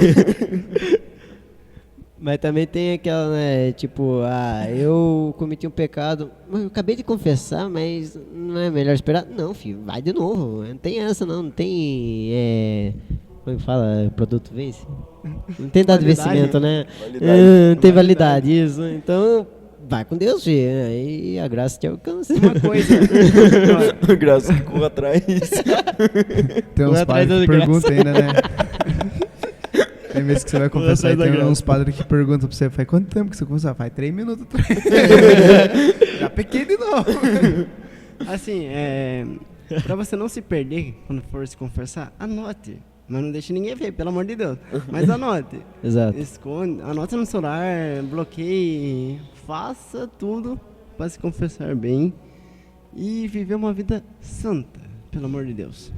Mas também tem aquela, né, tipo, eu cometi um pecado, mas eu acabei de confessar, mas não é melhor esperar? Não, filho, vai de novo. Não tem essa, não tem, como é que fala, produto vence? Não tem dado de Validade. vencimento, né? Validade. Não tem validade, isso. Então, vai com Deus, filho, aí a graça te alcança. Uma coisa. Graças que corra atrás. Tem Vai uns atrás padres da que graça. perguntam ainda, né? Tem vezes que você vai confessar e atrás da tem graça. uns padres que perguntam pra você, faz quanto tempo que você confessou? Faz 3 minutos. Já pequei de novo. Assim, pra você não se perder quando for se confessar, anote. Mas não deixe ninguém ver, pelo amor de Deus. Mas anote. Exato. Esconde, anota no celular, bloqueie, faça tudo para se confessar bem e viver uma vida santa, pelo amor de Deus.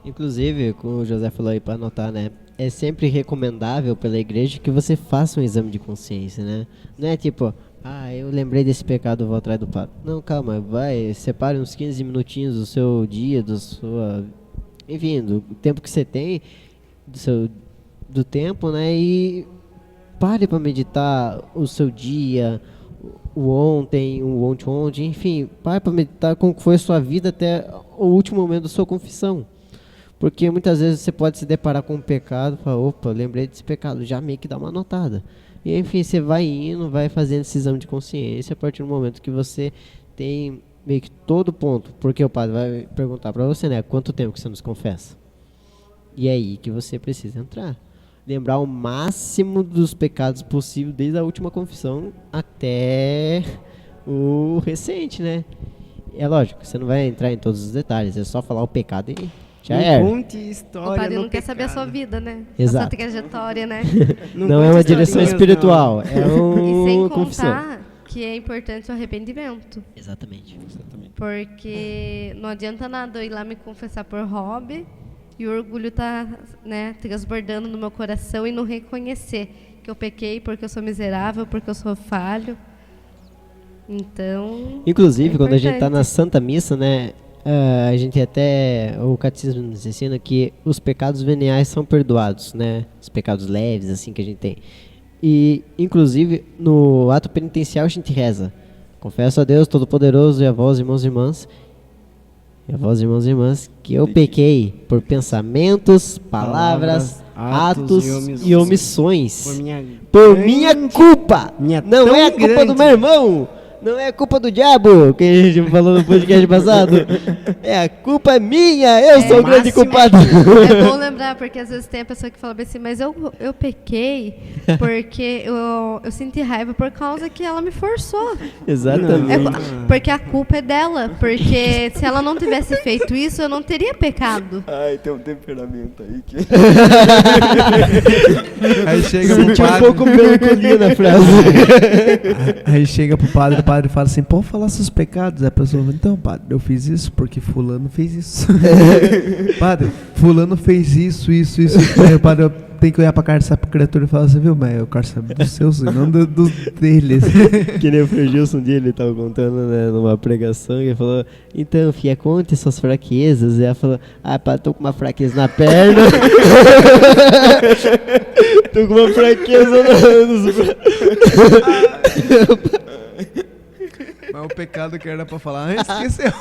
Inclusive, como o José falou aí pra anotar, né? É sempre recomendável pela igreja que você faça um exame de consciência, né? Não é tipo, eu lembrei desse pecado, vou atrás do padre. Não, calma, separe uns 15 minutinhos do seu dia, enfim, do tempo que você tem, do tempo, né? E pare pra meditar o seu dia, o ontem, enfim, pare pra meditar como foi a sua vida até o último momento da sua confissão. Porque muitas vezes você pode se deparar com um pecado e falar, opa, lembrei desse pecado, já meio que dá uma notada. E enfim, você vai indo, vai fazendo esse exame de consciência a partir do momento que você tem meio que todo ponto. Porque o padre vai perguntar pra você, né, quanto tempo que você nos confessa? E é aí que você precisa entrar. Lembrar o máximo dos pecados possível, desde a última confissão até o recente, né? É lógico, você não vai entrar em todos os detalhes, é só falar o pecado e já Não é. conte O história padre no não quer saber a sua pecado. vida, né? Exato. A sua trajetória, né? Não é conte uma direção historinhas, espiritual, é E sem uma confissão. contar que é importante o arrependimento. Exatamente. Porque não adianta nada eu ir lá me confessar por hobby e o orgulho tá, né, transbordando no meu coração e não reconhecer que eu pequei porque eu sou miserável, porque eu sou falho. Então, Inclusive, é quando a gente tá importante. na Santa Missa, né, a gente o catecismo nos ensina que os pecados veniais são perdoados, né, os pecados leves, assim, que a gente tem. E, inclusive, no ato penitencial a gente reza: confesso a Deus Todo-Poderoso e a vós, irmãos e irmãs, que eu pequei por pensamentos, palavras, atos e omissões. Por minha culpa! minha Não tão é a culpa grande. do meu irmão! Não é a culpa do diabo, que a gente falou no podcast passado. A culpa é minha, eu sou o grande máxima- culpado. É bom lembrar, porque às vezes tem a pessoa que fala bem assim, mas eu pequei porque eu senti raiva por causa que ela me forçou. Exatamente. Porque a culpa é dela. Porque se ela não tivesse feito isso, eu não teria pecado. Ai, tem um temperamento aí que. Aí chega Senti pro um padre. pouco melancolia na frase. Aí chega pro padre, o padre fala assim, pode falar seus pecados. Aí a pessoa fala, então, padre, eu fiz isso porque fulano fez isso. Padre, fulano fez isso. Aí o padre tem que olhar pra cara dessa criatura e falar assim, viu, mas eu quero saber dos seus e não dos deles. Que nem o Frei Gilson um dia, ele tava contando, né, numa pregação, e ele falou, então, filha, conte suas fraquezas. E ela falou, pá, tô com uma fraqueza na perna. Tô com uma fraqueza nos Mas pecado que era pra falar. Esqueceu.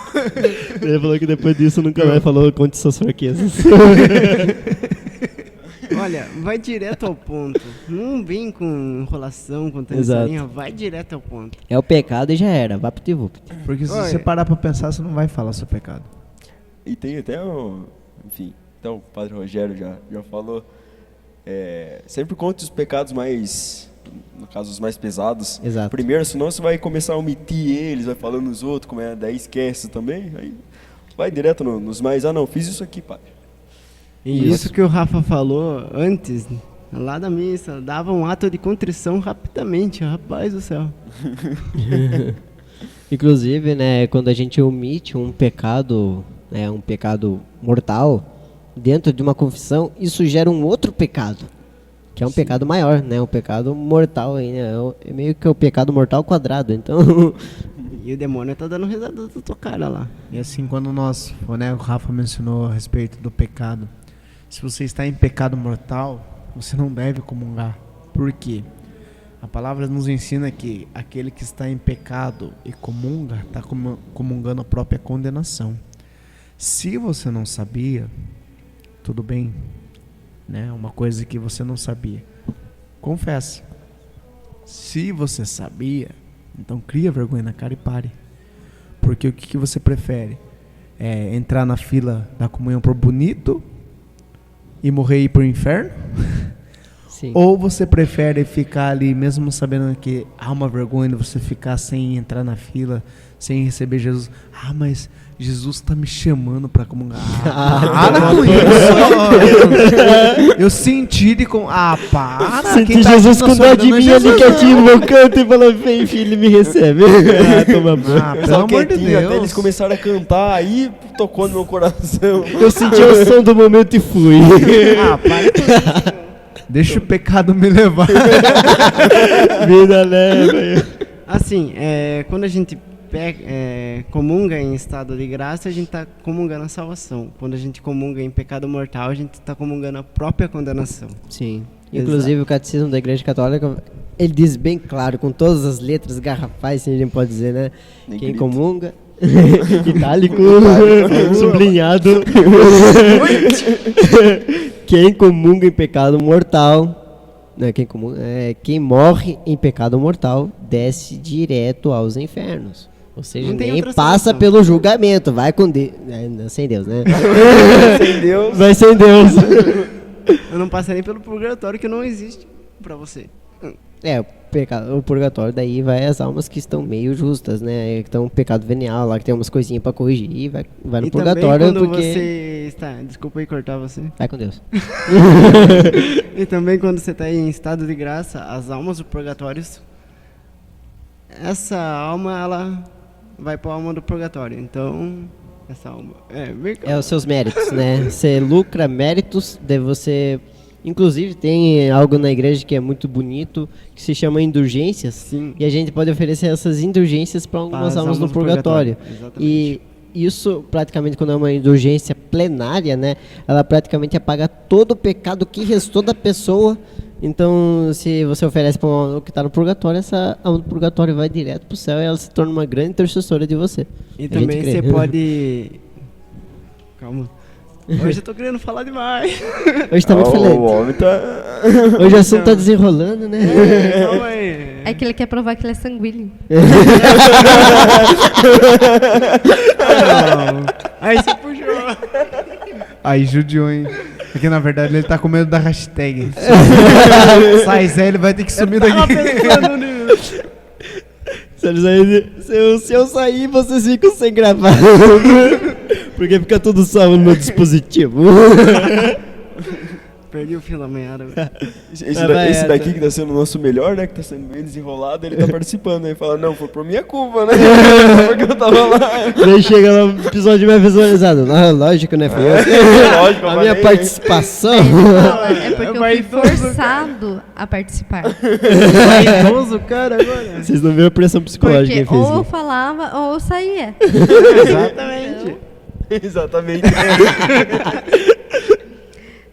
Ele falou que depois disso nunca mais falou conte suas fraquezas. Olha, vai direto ao ponto. Não vem com enrolação, com historinha, vai direto ao ponto. É o pecado e já era, vai pro tivupt. Porque se Olha. você parar pra pensar, você não vai falar seu pecado. E tem até enfim, então o Padre Rogério já falou, sempre conte os pecados mais, no caso os mais pesados, Exato. primeiro, senão você vai começar a omitir eles, vai falando os outros, daí esquece também, aí vai direto nos mais, não, fiz isso aqui, Padre. E isso que o Rafa falou antes, lá da missa, dava um ato de contrição rapidamente, rapaz do céu. Inclusive, né, quando a gente omite um pecado mortal, dentro de uma confissão, isso gera um outro pecado, que é um pecado maior, né, um pecado mortal, aí, né, é meio que o pecado mortal quadrado, então... E o demônio tá dando risada da tua cara lá. E assim, quando o Rafa mencionou a respeito do pecado, se você está em pecado mortal, você não deve comungar. Por quê? A palavra nos ensina que aquele que está em pecado e comunga, está comungando a própria condenação. Se você não sabia, tudo bem, né? Uma coisa que você não sabia, confessa. Se você sabia, então cria vergonha na cara e pare. Porque o que você prefere? Entrar na fila da comunhão por bonito e morrer e ir pro inferno? Sim. Ou você prefere ficar ali, mesmo sabendo que há uma vergonha de você ficar sem entrar na fila, sem receber Jesus? Ah, mas Jesus está me chamando para comungar. Para com isso! Eu senti de com. Para! Senti Jesus com dó de mim ali quietinho no meu canto e falou: vem filho, me recebe. Toma banho. Pelo amor de Quietinho, até Deus. eles começaram a cantar, aí tocou no meu coração. Eu senti o som do momento e fui. Para com isso. Deixa o pecado me levar. Vida leve. Assim, quando a gente comunga em estado de graça, a gente está comungando a salvação. Quando a gente comunga em pecado mortal, a gente está comungando a própria condenação. Sim. Inclusive o Catecismo da Igreja Católica, ele diz bem claro, com todas as letras garrafais, se a gente pode dizer, né? Nem Quem grito. comunga, itálico, sublinhado. Quem comunga em pecado mortal, né? Quem morre em pecado mortal, desce direto aos infernos. Ou seja, Não tem nem outra passa solução. pelo julgamento, vai com Deus. Sem Deus, né? Sem Deus. Vai sem Deus. Eu não passarei pelo purgatório que não existe pra você. O purgatório daí vai as almas que estão meio justas, né? Que estão pecado venial lá, que tem umas coisinhas pra corrigir e vai no E purgatório também quando porque... você está... Desculpa aí cortar você. Vai com Deus. E também quando você está em estado de graça, as almas do purgatório, essa alma, ela vai para a alma do purgatório. Então, essa alma... É os seus méritos, né? Você lucra méritos, daí você... Inclusive tem algo na igreja que é muito bonito, que se chama indulgências. Sim. E a gente pode oferecer essas indulgências para algumas almas no purgatório. Exatamente. E isso, praticamente, quando é uma indulgência plenária, né? Ela praticamente apaga todo o pecado que restou da pessoa. Então, se você oferece para uma que está no purgatório, essa alma do purgatório vai direto para o céu e ela se torna uma grande intercessora de você. E A também gente você crê. pode... Calma. Hoje eu tô querendo falar demais. Hoje tá muito O feliz. homem tá... Hoje o assunto tá desenrolando, né? Calma aí. É que ele quer provar que ele é sanguíneo. Não. Aí você puxou. Aí judiou, hein? Porque na verdade ele tá com medo da hashtag. Sai Zé, ele vai ter que sumir Tava daqui. pensando nisso. Se eu sair, vocês ficam sem gravar. Porque fica tudo salvo no meu dispositivo. Perdi o fio da meada. Esse daqui que tá sendo o nosso melhor, né? Que tá sendo bem desenrolado, ele tá participando. Aí fala, não, foi por minha culpa, né? Porque eu tava lá. Daí chega lá no episódio mais visualizado. Ah, lógico, né? Foi Lógico, eu a minha falei. participação. É porque eu fui vaidoso. forçado a participar. Vaidoso, cara, agora. Vocês não viram a pressão psicológica Porque que fez. ou eu né? falava ou eu saía. Exatamente. Exatamente.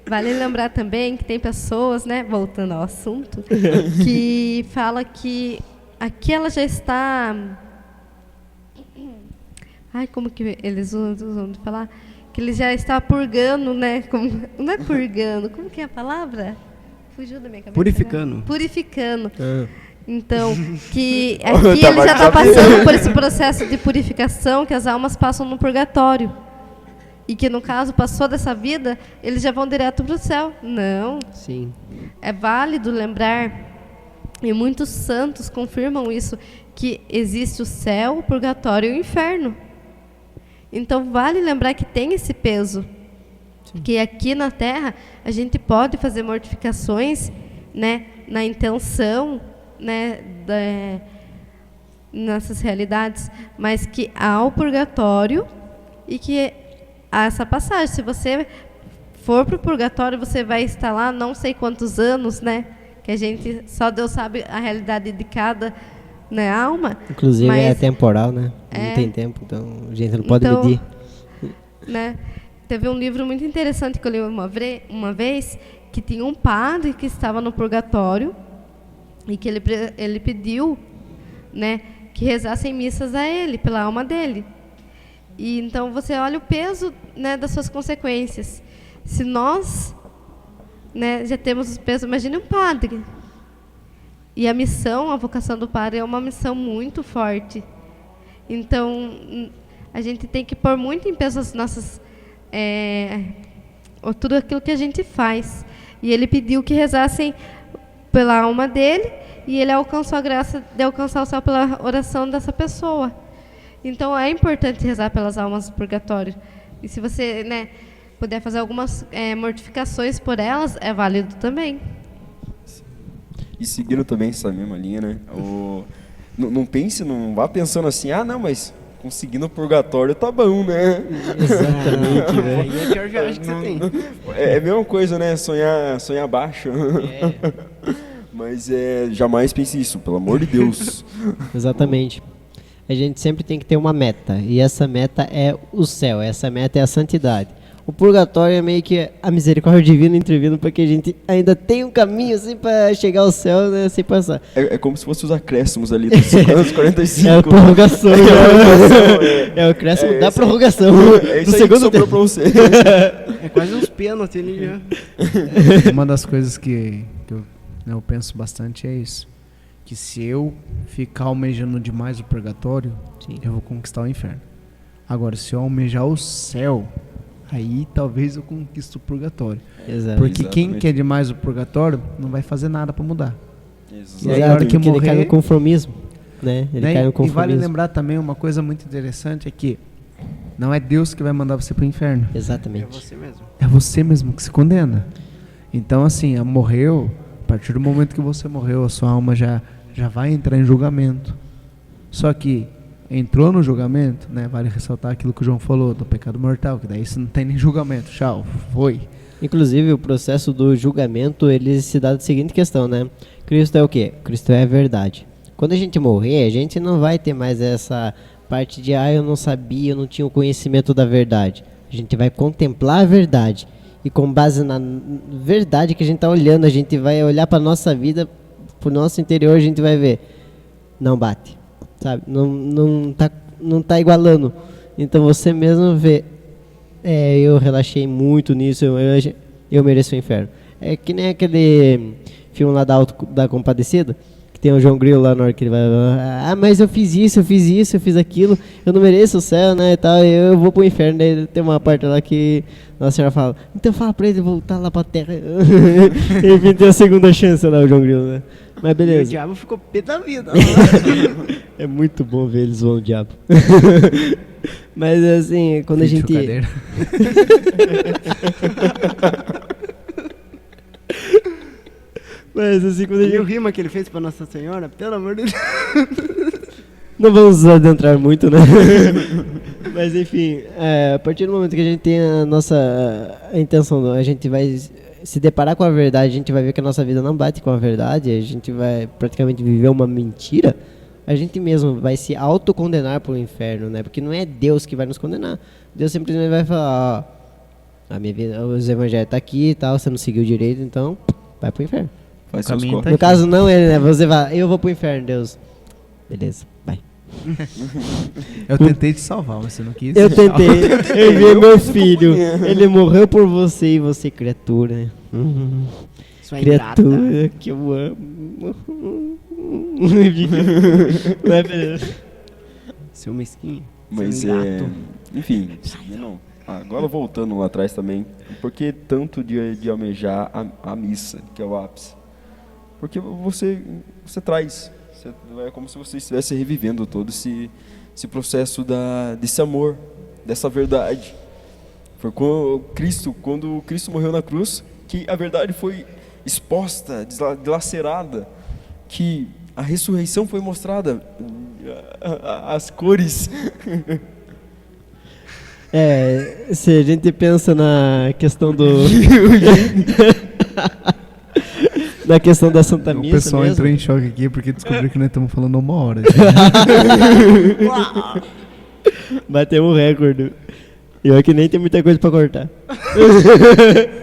Vale lembrar também que tem pessoas, né, voltando ao assunto, que fala que aqui ela já está Ai, como que eles usam de falar? Que ele já está purgando, né? Não é purgando, como que é a palavra? Fugiu da minha cabeça. Purificando. Né? Purificando. Então, que Eu aqui ele tava já está sabendo. passando por esse processo de purificação que as almas passam no purgatório. E que, no caso, passou dessa vida, eles já vão direto para o céu. Não. Sim. É válido lembrar, e muitos santos confirmam isso, que existe o céu, o purgatório e o inferno. Então, vale lembrar que tem esse peso. Sim. Que aqui na Terra, a gente pode fazer mortificações, né, na intenção, né, nessas realidades, mas que há o purgatório e que há essa passagem. Se você for para o purgatório, você vai estar lá não sei quantos anos, né? Que a gente, só Deus sabe a realidade de cada, né, alma. Inclusive mas, é temporal, né? Não tem tempo, então a gente não pode então, medir. Né? Teve um livro muito interessante que eu li uma vez, que tinha um padre que estava no purgatório e que ele pediu, né, que rezassem missas a ele, pela alma dele. E então você olha o peso, né, das suas consequências. Se nós, né, já temos o peso, imagine um padre. E a missão, a vocação do padre é uma missão muito forte. Então, a gente tem que pôr muito em peso as nossas, tudo aquilo que a gente faz. E ele pediu que rezassem pela alma dele, e ele alcançou a graça de alcançar o céu pela oração dessa pessoa. Então, é importante rezar pelas almas do purgatório. E se você, né, puder fazer algumas mortificações por elas, é válido também. E seguindo também essa mesma linha, né? Não pense, não vá pensando assim, não, mas conseguindo o purgatório tá bom, né? Exatamente, velho. Aí é a pior viagem que você tem. É a mesma coisa, né? Sonhar baixo. Mas jamais pense isso, pelo amor de Deus. Exatamente. A gente sempre tem que ter uma meta, e essa meta é o céu, essa meta é a santidade. O purgatório é meio que a misericórdia divina intervindo para que a gente ainda tenha um caminho assim para chegar ao céu, né, sem passar. É como se fosse os acréscimos ali dos 45. É a prorrogação. É o acréscimo da prorrogação. É isso do aí segundo que sobrou tempo. pra você. É quase uns pênaltis ali já. Uma das coisas que eu penso bastante é isso. Que se eu ficar almejando demais o purgatório, Sim. eu vou conquistar o inferno. Agora, se eu almejar o céu, aí talvez eu conquiste o purgatório. Exato. Porque quem Exatamente. quer demais o purgatório não vai fazer nada pra mudar. Exato. E aí, a hora que porque ele cai morrer, no conformismo, né? Ele né? cai no E conformismo. vale lembrar também uma coisa muito interessante, é que não é Deus que vai mandar você pro inferno. É Exatamente. você mesmo. É você mesmo que se condena. Então, assim, morreu, a partir do momento que você morreu, a sua alma já vai entrar em julgamento. Só que entrou no julgamento, né? Vale ressaltar aquilo que o João falou, do pecado mortal, que daí isso não tem nem julgamento. Tchau, foi. Inclusive, o processo do julgamento, ele se dá da seguinte questão, né? Cristo é o quê? Cristo é a verdade. Quando a gente morrer, a gente não vai ter mais essa parte de, eu não sabia, eu não tinha o conhecimento da verdade. A gente vai contemplar a verdade. E com base na verdade que a gente está olhando, a gente vai olhar para a nossa vida, para o nosso interior, a gente vai ver. Não bate, sabe? Não tá igualando. Então você mesmo vê, eu relaxei muito nisso, eu mereço o inferno. É que nem aquele filme lá da Compadecida, que tem o João Grilo lá na hora que ele vai, mas eu fiz isso, eu fiz aquilo, eu não mereço o céu, né, e tal, eu vou pro inferno. Daí tem uma parte lá que Nossa Senhora fala, então fala pra ele voltar lá pra terra. Ele tem a segunda chance lá, o João Grilo, né? Mas E o beleza. diabo ficou pé da vida. É muito bom ver eles zoando o diabo. Mas assim, quando a gente... Cadeira. Mas assim, quando a E o gente... rima que ele fez pra Nossa Senhora, pelo amor de Deus. Não vamos adentrar muito, né? Mas enfim, a partir do momento que a gente tem a intenção, a gente vai se deparar com a verdade, a gente vai ver que a nossa vida não bate com a verdade, a gente vai praticamente viver uma mentira, a gente mesmo vai se autocondenar pro inferno, né? Porque não é Deus que vai nos condenar. Deus simplesmente vai falar, a minha vida, os evangelhos tá aqui e tal, você não seguiu direito, então vai pro inferno. Faz O seus caminho corres. tá No aqui. caso não ele, né? Você vai, eu vou pro inferno, Deus. Beleza, vai. Eu tentei te salvar, mas você não quis. Eu tentei. Eu vi meu filho. companhia. Ele morreu por você e você, criatura. Sua ingrata. Criatura que eu amo. Mas beleza. Seu mesquinho. Mas seu ingrato. enfim, seguindo, agora voltando lá atrás também, por que tanto de almejar a missa, que é o ápice? Porque você traz, é como se você estivesse revivendo todo esse processo desse amor, dessa verdade. Foi quando Cristo morreu na cruz, que a verdade foi exposta, dilacerada, que a ressurreição foi mostrada, as cores. Se a gente pensa na questão do... na questão da Santa O Missa pessoal mesmo. entrou em choque aqui porque descobriu que nós estamos falando 1 hora. Bateu um recorde. E eu que nem tem muita coisa pra cortar.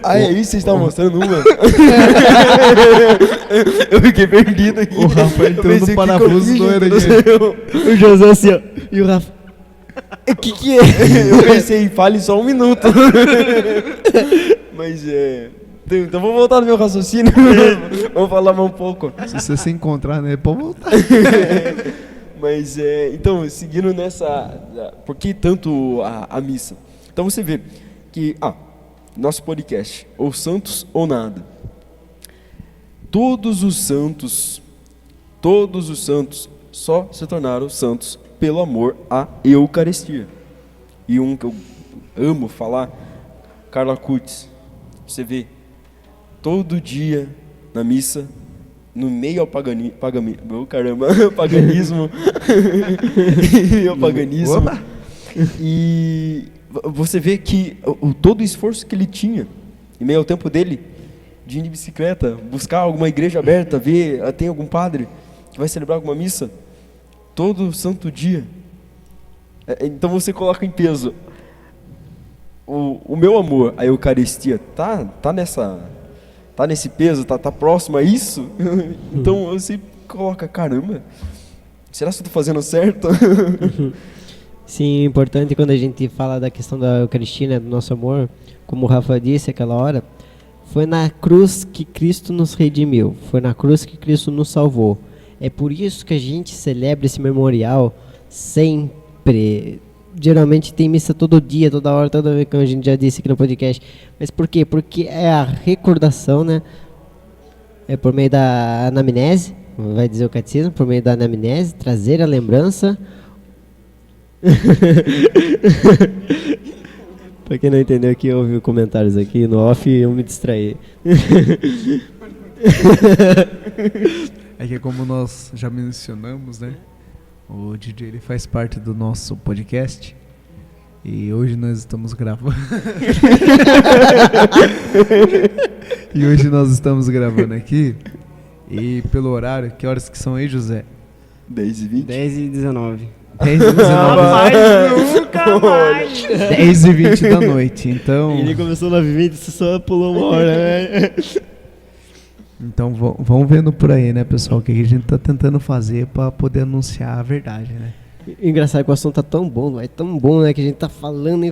Ah, é isso? Vocês estavam mostrando uma? Eu fiquei perdido aqui. O Rafa entrou no parafuso do Aranha. O José assim, ó. E o Rafa... O que é? Eu pensei, fale só 1 minuto. Mas então vamos voltar no meu raciocínio. Vamos falar mais um pouco. Se você se encontrar, né? Pode voltar. Mas então, seguindo nessa. Por que tanto a missa? Então você vê que, nosso podcast, ou santos ou nada. Todos os santos só se tornaram santos pelo amor à Eucaristia. E um que eu amo falar, Carla Acutis. Você vê, todo dia na missa, no meio ao paganismo, e ao paganismo, Opa! e você vê que todo o esforço que ele tinha, em meio ao tempo dele, de ir de bicicleta, buscar alguma igreja aberta, ver, tem algum padre que vai celebrar alguma missa, todo santo dia. Então você coloca em peso, o meu amor, a Eucaristia, tá nesse peso, tá próximo a isso? Então você coloca, caramba, será que eu estou fazendo certo? Sim, importante quando a gente fala da questão da Eucaristia, né, do nosso amor, como o Rafa disse aquela hora, foi na cruz que Cristo nos redimiu, foi na cruz que Cristo nos salvou. É por isso que a gente celebra esse memorial sempre. Geralmente tem missa todo dia, toda hora, toda vez, como a gente já disse aqui no podcast. Mas por quê? Porque é a recordação, né? É por meio da anamnese, vai dizer o catecismo, por meio da anamnese, trazer a lembrança. Pra quem não entendeu aqui, eu ouvi comentários aqui no off e eu me distraí. É que como nós já mencionamos, né? O DJ ele faz parte do nosso podcast. E hoje nós estamos gravando. E hoje nós estamos gravando aqui. E pelo horário, que horas que são aí, José? 10h20. 10h19. 10h19. Nunca mais! 10h20 da noite. Então, Ele começou 9h20, você só pulou 1 hora, né? então vão vendo por aí, né, pessoal, o que a gente tá tentando fazer pra poder anunciar a verdade, né? Engraçado que o assunto tá tão bom, é tão bom, né, que a gente tá falando e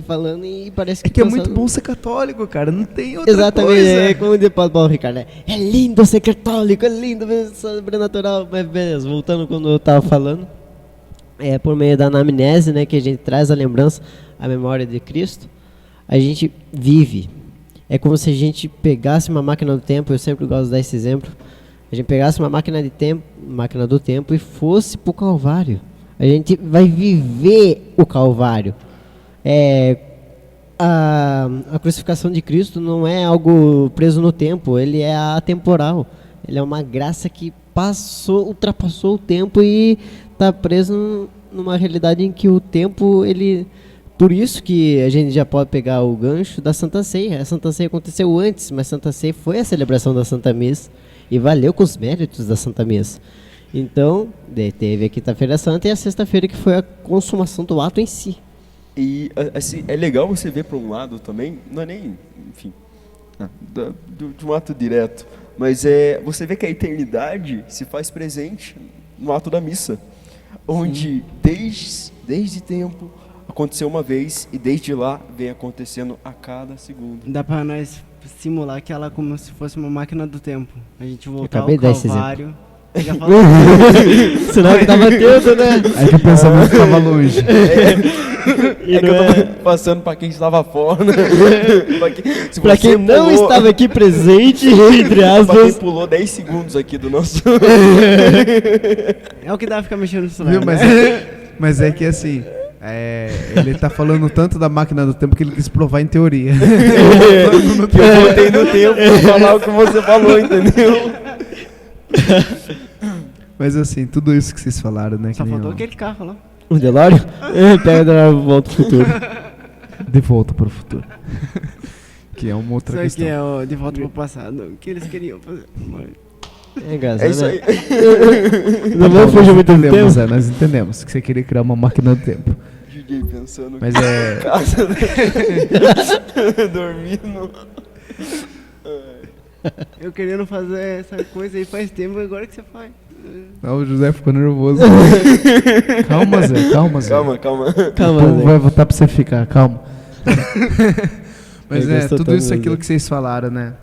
parece que... É que é passa- muito bom ser católico, cara. Não tem outra Exatamente, coisa. é como de Paulo Ricardo, né? É lindo ser católico, é lindo ver sobrenatural. Mas beleza, voltando quando eu tava falando, é por meio da anamnese, né, que a gente traz a lembrança, a memória de Cristo, a gente vive. É como se a gente pegasse uma máquina do tempo, eu sempre gosto de dar esse exemplo, a gente pegasse uma máquina do tempo e fosse pro Calvário. A gente vai viver o Calvário. A crucificação de Cristo não é algo preso no tempo, ele é atemporal. Ele é uma graça que ultrapassou o tempo e está preso numa realidade em que o tempo, ele... Por isso que a gente já pode pegar o gancho da Santa Ceia. A Santa Ceia aconteceu antes, mas Santa Ceia foi a celebração da Santa Missa e valeu com os méritos da Santa Missa. Então, teve a Quinta-feira Santa e a Sexta-feira que foi a consumação do ato em si. E assim, é legal você ver por um lado também, não é nem, enfim, de um ato direto, mas você vê que a eternidade se faz presente no ato da missa. onde desde tempo aconteceu uma vez e desde lá vem acontecendo a cada segundo. Dá pra nós simular que ela como se fosse uma máquina do tempo. A gente voltar acabei ao de dar esse Calvário. Já falou. Sinal que tava tendo, né? Aí que o pensamento tava longe. E É que não eu tô é- passando pra quem estava fora. Se Pra você quem não pulou- estava aqui presente, entre Pra quem aspas. pulou 10 segundos aqui do nosso... É o que dá pra ficar mexendo no celular. Viu? né? Mas é que assim, ele tá falando tanto da máquina do tempo que ele quis provar em teoria. que eu voltei no tempo pra falar o que você falou, entendeu? Mas assim, tudo isso que vocês falaram, né? Só que nem faltou o- aquele carro lá. O Delório? Pega o Delório e volta pro futuro. De volta para o futuro. Que é uma outra Isso questão. aqui é o de volta pro passado. O que eles queriam fazer. É engraçado, É isso aí. né? Não vamos fugir muito do entendemos, tempo. nós entendemos que você queria criar uma máquina do tempo. DJ pensando Mas que é. casa dormindo. Eu querendo fazer essa coisa aí faz tempo, agora que você faz. Não, o José ficou nervoso. Calma, Zé, calma, Zé. Calma. O Calma, povo Zé. vai votar pra você ficar, calma. Mas Ele é, gostou tudo tanto isso do aquilo Zé. que vocês falaram, né?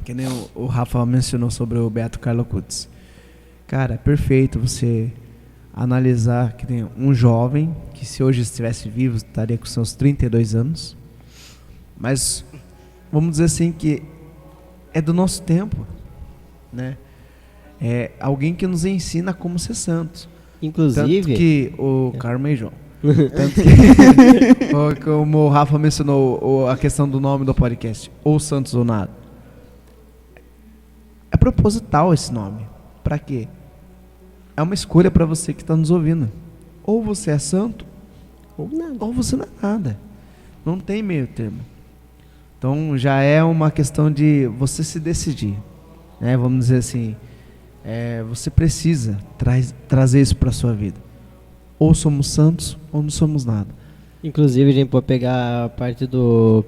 Que nem o Rafa mencionou sobre o Beato Carlo Cutts. Cara, é perfeito você analisar que tem um jovem que se hoje estivesse vivo estaria com seus 32 anos. Mas vamos dizer assim que é do nosso tempo, né? É alguém que nos ensina como ser santos. Tanto Inclusive, que o Carmen e João. Tanto que, como o Rafa mencionou a questão do nome do podcast, ou Santos ou Nada. É proposital esse nome. Pra quê? É uma escolha pra você que está nos ouvindo. Ou você é santo, ou você não é nada. Não tem meio termo. Então já é uma questão de você se decidir, né? Vamos dizer assim, você precisa trazer isso para sua vida. Ou somos santos ou não somos nada. inclusive, a gente pode pegar a parte do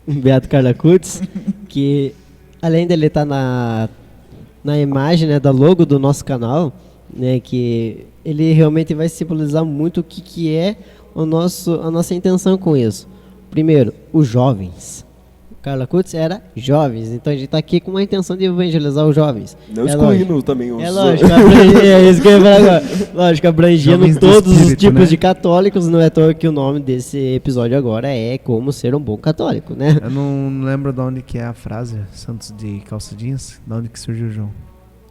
Beato Carlo Cutts, que além dele estar na imagem, né, da logo do nosso canal, né, que ele realmente vai simbolizar muito o que é a nossa intenção com isso. Primeiro, os jovens. Carlo Cutts era jovens, então a gente está aqui com uma intenção de evangelizar os jovens. Não É excluindo também os... É lógico, é isso que eu ia falar agora. Lógico, abrangendo Jovens do todos os espírito, tipos né? de católicos, não é à toa que o nome desse episódio agora é Como Ser um Bom Católico, né? Eu não lembro de onde que é a frase, Santos de calça jeans, de onde que surgiu o João.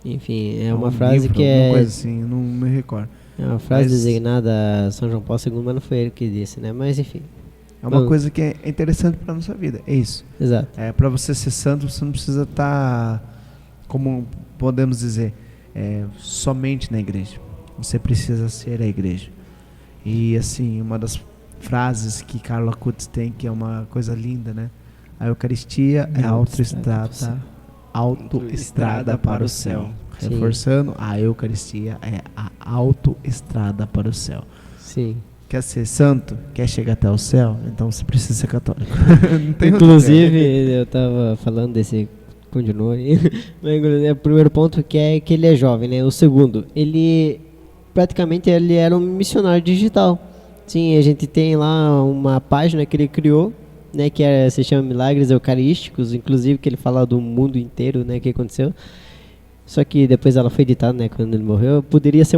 Enfim, é uma Um frase livro, que alguma é, coisa assim, eu não me recordo. é uma frase Mas- designada a São João Paulo II, mas não foi ele que disse, né? Mas enfim, É uma Bom. coisa que é interessante para nossa vida, é isso. exato. Para você ser santo, você não precisa estar, como podemos dizer, somente na igreja. Você precisa ser a igreja. E assim, uma das frases que Carlo Cutts tem, que é uma coisa linda, né? A Eucaristia é a autoestrada para o céu. Sim. Reforçando, a Eucaristia é a autoestrada para o céu. Sim. Quer ser santo? Quer chegar até o céu? Então você precisa ser católico. Não tem outro Inclusive, eu tava falando desse. Continua aí. O primeiro ponto que é que ele é jovem, né? O segundo, ele praticamente ele era um missionário digital. Sim, a gente tem lá uma página que ele criou, né? Que se chama Milagres Eucarísticos, inclusive que ele fala do mundo inteiro, né? Que aconteceu. Só que depois ela foi editada, né, quando ele morreu. Poderia ser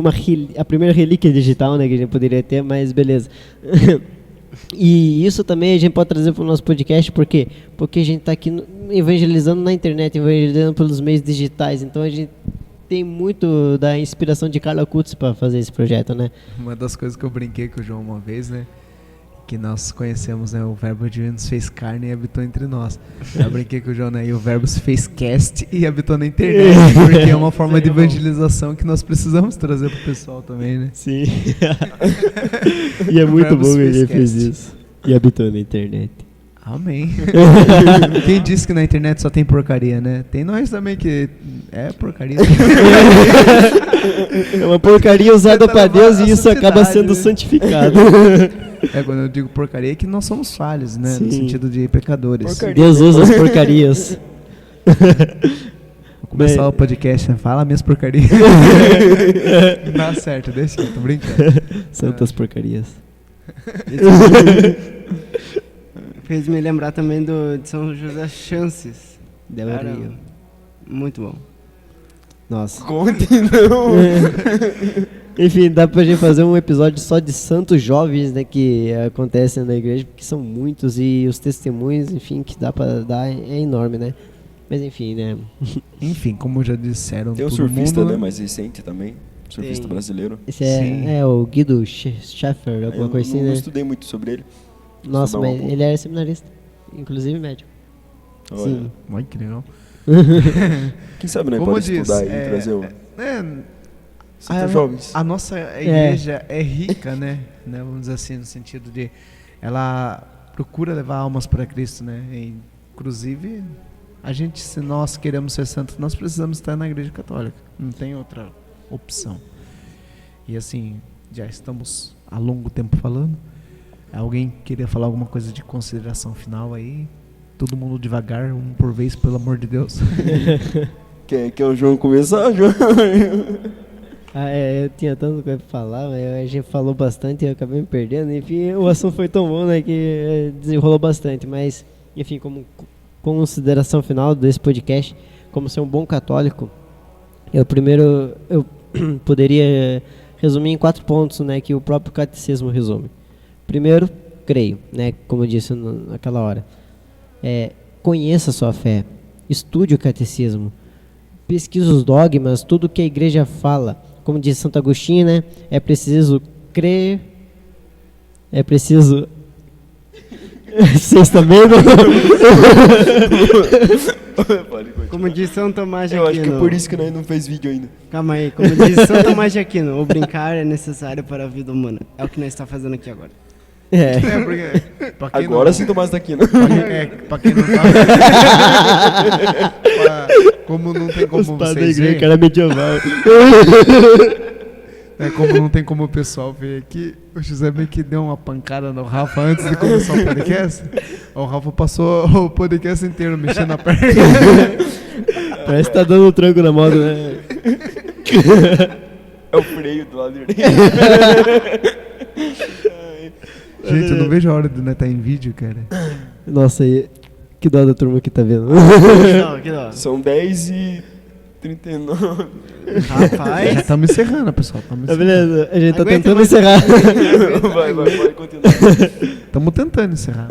a primeira relíquia digital, né, que a gente poderia ter, mas beleza. E isso também a gente pode trazer para o nosso podcast, por quê? Porque a gente está aqui evangelizando na internet, evangelizando pelos meios digitais, então a gente tem muito da inspiração de Carlo Cutts para fazer esse projeto, né? Uma das coisas que eu brinquei com o João uma vez, né? Que nós conhecemos, né? O verbo divino se fez carne e habitou entre nós. Eu brinquei com o João, né? E o verbo se fez cast e habitou na internet. Porque é uma forma de evangelização que nós precisamos trazer pro pessoal também, né? Sim. E é muito Verbos bom que ele Facecast. fez isso. E habitou na internet. Amém. Quem disse que na internet só tem porcaria, né? Tem nós também que é porcaria. É uma porcaria usada Tenta para levar Deus a e isso acaba santidade, sendo né? santificado. Quando eu digo porcaria é que nós somos falhos, né? No Sim. sentido de pecadores. Porcaria. Deus usa as porcarias. Começar o podcast, né? Fala minhas porcarias. Não dá certo, deixa eu tô brincando. Santas porcarias. Fez me lembrar também de São José Chances. Cara, muito bom. Nossa. Conte não. Enfim, dá pra gente fazer um episódio só de santos jovens, né, que acontecem na igreja, porque são muitos e os testemunhos, enfim, que dá pra dar é enorme, né? Mas enfim, né? Enfim, como já disseram, Tem um todo surfista, mundo, né, mais recente também. Surfista Tem. brasileiro. Esse Sim. é o Guido Schaffer, alguma Eu coisa assim, não né? estudei muito sobre ele. Nossa, estudar um mas pouco. ele era seminarista, inclusive médico. Olha, Sim. Ai, que legal. quem sabe, né, Como pode diz, estudar e trazer o... Santos jovens. a nossa igreja é rica, né? Vamos dizer assim, no sentido de ela procura levar almas para Cristo, né? E, inclusive, a gente, se nós queremos ser santos, nós precisamos estar na igreja católica. Não tem outra opção. E assim, já estamos há longo tempo falando. Alguém queria falar alguma coisa de consideração final aí? Todo mundo devagar, um por vez, pelo amor de Deus. Quer o João começar, João? Eu tinha tanto coisa pra falar, mas a gente falou bastante e eu acabei me perdendo. Enfim, o assunto foi tão bom, né, que desenrolou bastante. Mas, enfim, como consideração final desse podcast, como ser um bom católico, eu poderia resumir em 4 pontos, né, que o próprio catecismo resume. Primeiro, creio, né, como eu disse naquela hora. Conheça a sua fé, estude o catecismo, pesquise os dogmas, tudo que a igreja fala. Como diz Santo Agostinho, né? É preciso crer, é preciso... Vocês também não? Pode continuar. Como diz São Tomás de Eu Aquino. acho que é por isso que nós não fez vídeo ainda. Calma aí, como diz São Tomás de Aquino, o brincar é necessário para a vida humana. É o que nós estamos fazendo aqui agora. Porque, pra quem Agora sim, Tomás Daquino. pra quem não tá... como não tem como vocês verem, cara medieval. como não tem como o pessoal ver aqui, o José meio que deu uma pancada no Rafa antes de começar o podcast. O Rafa passou o podcast inteiro mexendo a perna. Parece que tá dando um tranco na moto, né? É o freio do lado direito. Gente, eu não vejo a hora de estar em vídeo, cara. Nossa, que dó da turma que tá vendo. Que dó. São 10h39. Rapaz. Já estamos encerrando, pessoal. Beleza, a gente tá Aguenta tentando mais- encerrar. Vai, continuar. Estamos tentando encerrar.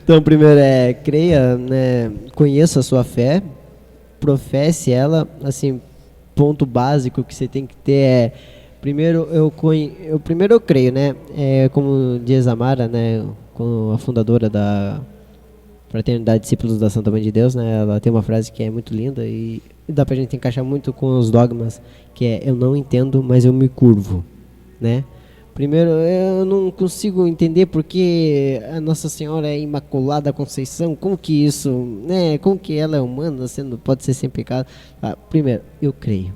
Então, primeiro creia, né, conheça a sua fé, professe ela, assim, ponto básico que você tem que ter primeiro eu creio, né, como diz a Mara, né, como a fundadora da Fraternidade Discípulos da Santa Mãe de Deus, né, ela tem uma frase que é muito linda e dá pra gente encaixar muito com os dogmas, que é: eu não entendo, mas eu me curvo, né? Primeiro, eu não consigo entender porque a Nossa Senhora é Imaculada Conceição, como que isso, né? Como que ela é humana, pode ser sem pecado? Primeiro, eu creio.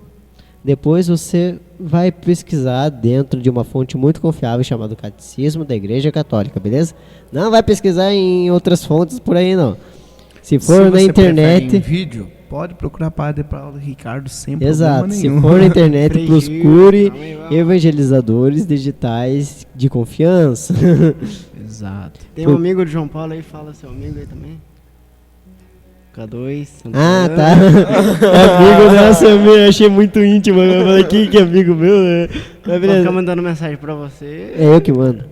Depois você vai pesquisar dentro de uma fonte muito confiável chamada Catecismo da Igreja Católica, beleza? Não vai pesquisar em outras fontes por aí, não. Se for na você internet... prefere em vídeo, pode procurar Padre Paulo Ricardo sem Exato, problema se nenhum. for na internet, Freio, procure vamos. evangelizadores digitais de confiança. Exato. Tem um amigo de João Paulo aí, fala seu amigo aí também. K2. Ah, tá. Amigo, nossa, eu achei muito íntimo. Eu falei, que amigo meu, né? Mas Vou beleza. ficar mandando mensagem pra você. É eu que mando.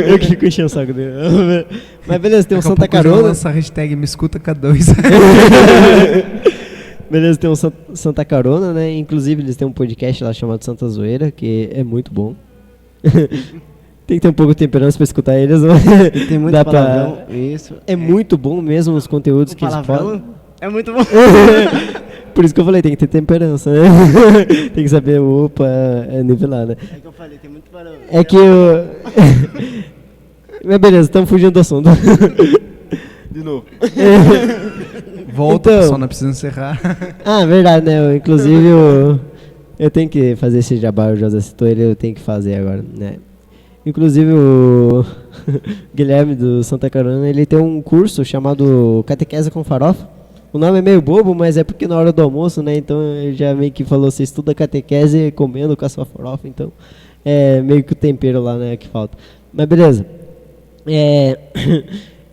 eu que fico enchendo o saco dele. Mas beleza, tem um Daqui a Santa pouco eu já Carona. lanço a hashtag me escuta K2. Beleza, tem um Santa Carona, né? Inclusive, eles têm um podcast lá chamado Santa Zoeira, que é muito bom. Tem que ter um pouco de temperança pra escutar eles. Tem muito Dá palavrão. Isso. É muito bom mesmo os conteúdos que eles palavrão. falam. É muito bom. Por isso que eu falei, tem que ter temperança, né? Tem que saber, nivelar, né? É que eu falei, tem muito palavrão. É que eu... Mas beleza, estamos fugindo do assunto. De novo. Volta, Então. pessoal, não precisa encerrar. Ah, verdade, né? Inclusive, eu tenho que fazer esse jabá, o José citou ele, eu tenho que fazer agora, né? Inclusive, o Guilherme do Santa Carona, ele tem um curso chamado Catequese com Farofa. O O nome é meio bobo, mas é porque na hora do almoço, né? Então ele já meio que falou, você estuda catequese comendo com a sua farofa, então é meio que o tempero lá, né, que falta. Mas beleza.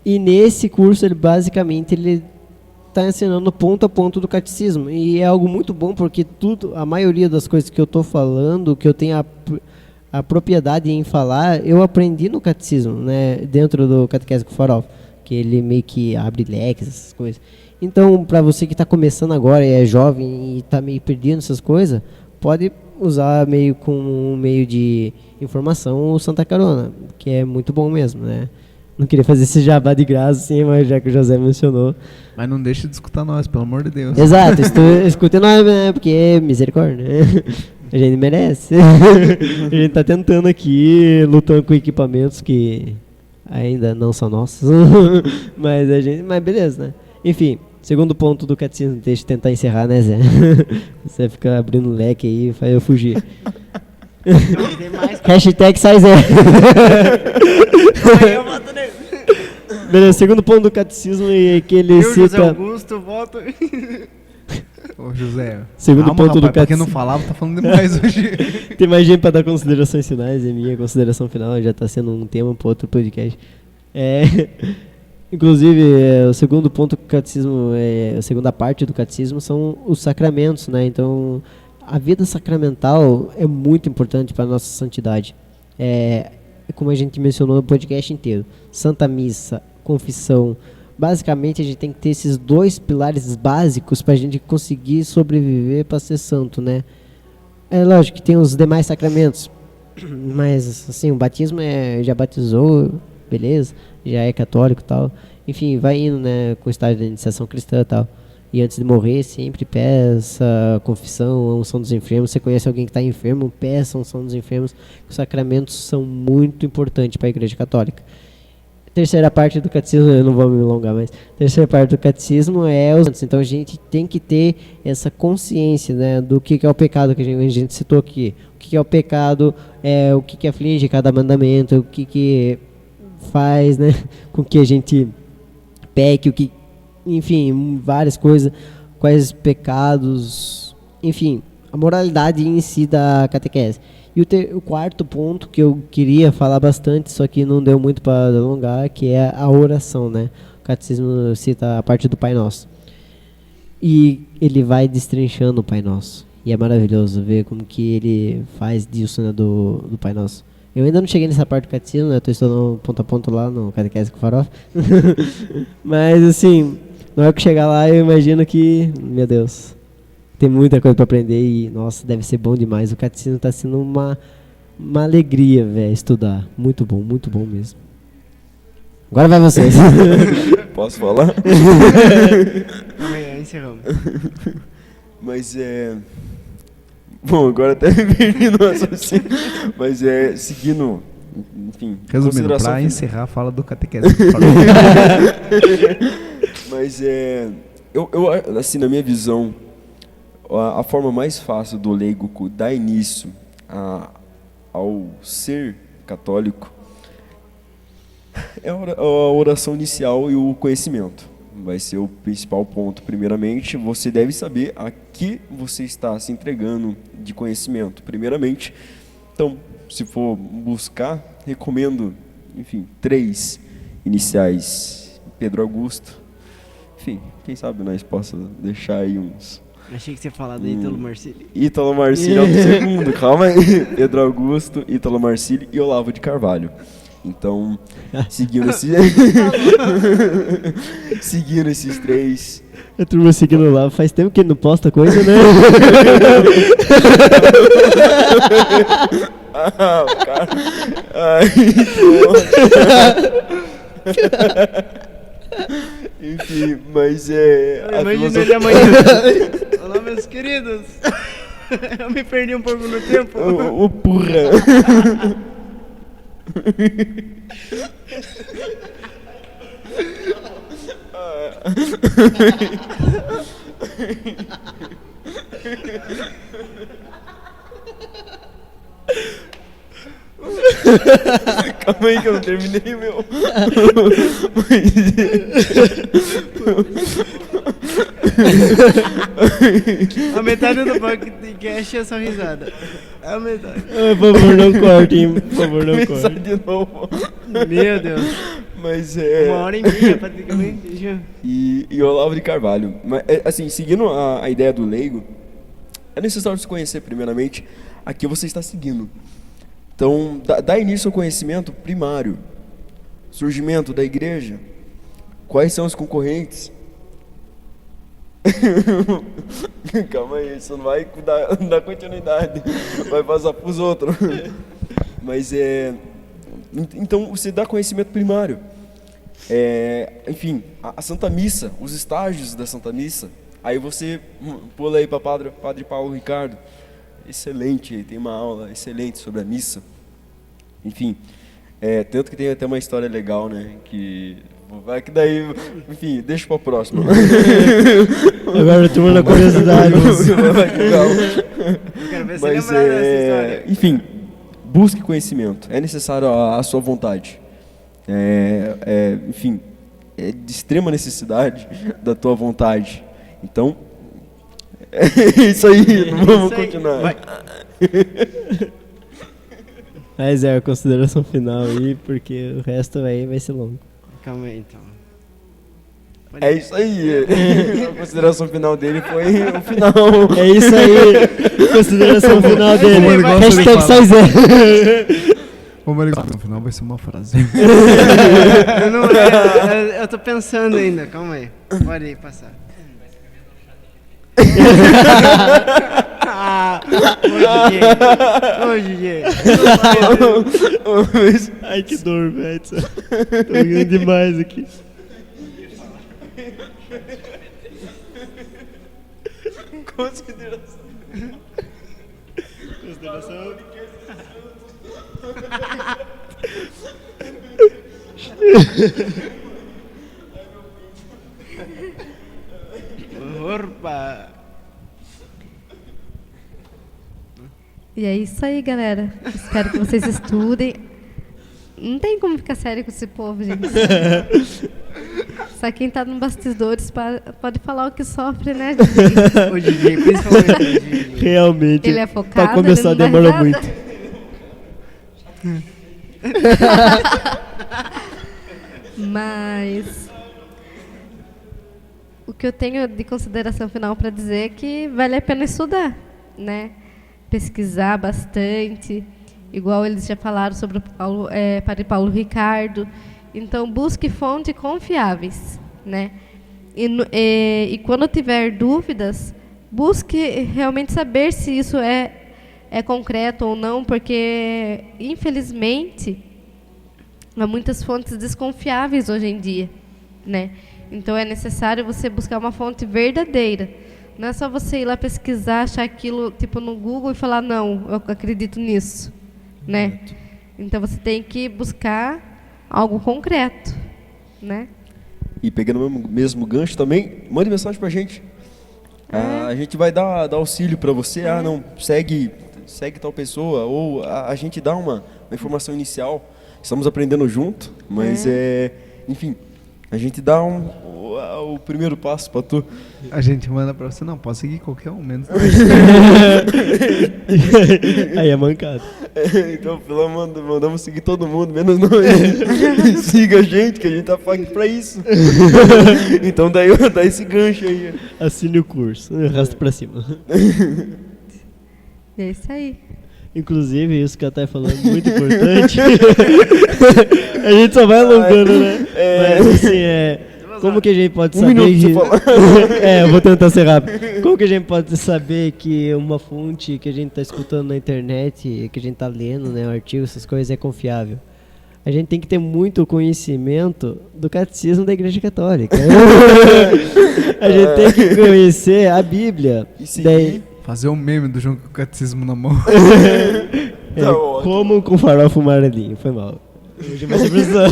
E nesse curso ele basicamente está ensinando ponto a ponto do catecismo. E é algo muito bom porque a maioria das coisas que eu estou falando, que eu tenho a propriedade em falar, eu aprendi no catecismo, né? Dentro do Catequese com Farofa, que ele meio que abre leques, essas coisas. Então, para você que está começando agora e é jovem e está meio perdido nessas coisas, pode usar meio com um meio de informação o Santa Carona, que é muito bom mesmo, né? Não queria fazer esse jabá de graça, sim, mas já que o José mencionou. Mas não deixe de escutar nós, pelo amor de Deus. Exato, escute nós, né? Porque é misericórdia, né? A gente merece. A gente tá tentando aqui, lutando com equipamentos que ainda não são nossos. Mas beleza, né? Enfim, segundo ponto do catecismo, deixa eu tentar encerrar, né, Zé? Você fica abrindo leque aí e faz eu fugir. Hashtag sai Zé. Beleza, segundo ponto do catecismo é que ele cita... José Augusto, volta... Ô, José, segundo calma, ponto rapaz, do pra quem catecismo. não falava, tá falando demais hoje. Tem mais gente pra dar considerações finais, é minha consideração final, já tá sendo um tema para outro podcast. Inclusive, o segundo ponto do catecismo, a segunda parte do catecismo são os sacramentos, né? Então, a vida sacramental é muito importante para a nossa santidade. Como a gente mencionou no podcast inteiro, Santa Missa, confissão. Basicamente, a gente tem que ter esses dois pilares básicos para a gente conseguir sobreviver para ser santo, né? É lógico que tem os demais sacramentos, mas assim, o batismo já batizou, beleza, já é católico e tal. Enfim, vai indo, né, com o estágio da iniciação cristã e tal. E antes de morrer, sempre peça confissão, a unção dos enfermos. Você conhece alguém que está enfermo, peça a unção dos enfermos. Os sacramentos são muito importantes para a Igreja Católica. Terceira parte do catecismo, eu não vou me alongar mais. Terceira parte do catecismo é os santos. Então a gente tem que ter essa consciência, né, do que é o pecado que a gente citou aqui. O que é o pecado, o que aflige cada mandamento, o que faz, né, com que a gente peque, enfim, várias coisas, quais pecados, enfim, a moralidade em si da catequese. E o quarto ponto que eu queria falar bastante, só que não deu muito para alongar, que é a oração, né? O catecismo cita a parte do Pai Nosso. E ele vai destrinchando o Pai Nosso. E é maravilhoso ver como que ele faz disso, né, do Pai Nosso. Eu ainda não cheguei nessa parte do catecismo, né? Eu estou estudando ponto a ponto lá no Catequese com Farofa. Mas, assim, na hora que chegar lá, eu imagino que, meu Deus... Tem muita coisa para aprender e, nossa, deve ser bom demais. O catecismo está sendo uma alegria, velho, estudar. Muito bom mesmo. Agora vai vocês. Posso falar? Encerramos. Mas Bom, agora até me perdi no raciocínio. Mas seguindo, enfim... Resumindo, para encerrar, fala do catequese. Mas eu, assim, na minha visão... A forma mais fácil do leigo dar início ao ser católico é a oração inicial e o conhecimento. Vai ser o principal ponto. Primeiramente, você deve saber a que você está se entregando de conhecimento. Primeiramente, então, se for buscar, recomendo, enfim, 3 iniciais. Pedro Augusto. Enfim, quem sabe nós possa deixar aí uns... Achei que você ia falar do Ítalo Marcílio. Ítalo Marcílio é o segundo, calma aí. Pedro Augusto, Ítalo Marcílio e Olavo de Carvalho. Então, seguindo esses 3. A turma seguindo lá, faz tempo que ele não posta coisa, né? Cara. Ai, enfim, mas Imagina ele amanhã. Olá, meus queridos. Eu me perdi um pouco no tempo. O porra. Calma aí que eu não terminei, meu. A metade do podcast é só risada. A metade. Por favor, não corte, hein? Por favor, não Começar corte. de novo. Meu Deus. Mas 1h30 praticamente. E Olavo de Carvalho. Mas, assim, seguindo a ideia do leigo, é necessário se conhecer primeiramente a que você está seguindo. Então, dá início ao conhecimento primário. Surgimento da igreja. Quais são os concorrentes? Calma aí, você não vai dar continuidade. Vai passar para os outros. Mas então, você dá conhecimento primário. Enfim, a Santa Missa, os estágios da Santa Missa. Aí você pula aí para Padre Paulo Ricardo. Excelente, tem uma aula excelente sobre a missa. Enfim, tanto que tem até uma história legal, né? Que daí, enfim, deixa para o próximo. Agora eu tô na curiosidade. Legal. Eu quero ver se Mas, lembrar dessa história. enfim, busque conhecimento. É necessário a sua vontade. Enfim, é de extrema necessidade da tua vontade. Então, é isso aí. Não vamos Isso aí. continuar. Vai. Mas a consideração final aí, porque o resto aí vai ser longo. Calma aí, então. É isso aí. A consideração final dele foi o final. É isso aí. Consideração final dele. Como ele gosta de Hashtag falar. só Zé. Como ele gosta, no final vai ser uma frase. Eu tô pensando ainda, calma aí. Pode ir passar. Ô, DJ. Ai, que dor, velho. Tô rindo demais aqui. Consideração. Orpa. E é isso aí, galera. Espero que vocês estudem. Não tem como ficar sério com esse povo, gente. Só quem tá no bastidores pode falar o que sofre, né, DJ? O DJ, principalmente o DJ. Realmente. Ele é focado, Pra começar ele não dá demora risada. muito. Mas o que eu tenho de consideração final para dizer é que vale a pena estudar, né? Pesquisar bastante, igual eles já falaram sobre o Padre Paulo Ricardo. Então, busque fontes confiáveis, né? E quando tiver dúvidas, busque realmente saber se isso é concreto ou não, porque, infelizmente, há muitas fontes desconfiáveis hoje em dia, né? Então, é necessário você buscar uma fonte verdadeira. Não é só você ir lá pesquisar, achar aquilo tipo no Google e falar, não, eu acredito nisso, né? Então, você tem que buscar algo concreto, né? E pegando o mesmo gancho também, mande mensagem pra gente. A gente vai dar auxílio pra você. Não, segue tal pessoa. Ou a gente dá uma informação inicial. Estamos aprendendo junto, mas enfim, a gente dá o primeiro passo pra tu. A gente manda pra você, não, pode seguir qualquer um, menos. Aí é mancado. Então, pelo amor, mandamos seguir todo mundo, menos nós. Siga a gente, que a gente tá aqui pra isso. Então, daí dá esse gancho aí. Assine o curso. Arrasta pra cima. E é isso aí. Inclusive, isso que ela tá falando é muito importante. A gente só vai alongando, né? Mas assim, como que a gente pode saber minuto pra você falar. eu vou tentar ser rápido. Como que a gente pode saber que uma fonte que a gente tá escutando na internet, que a gente tá lendo, né, um artigo, essas coisas, é confiável? A gente tem que ter muito conhecimento do catecismo da Igreja Católica. A gente tem que conhecer a Bíblia. E seguir. Daí, Fazer um meme do João com o catecismo na mão. Tá ótimo. como com farofa amarelinho. Foi mal. Hoje vai ser pressão.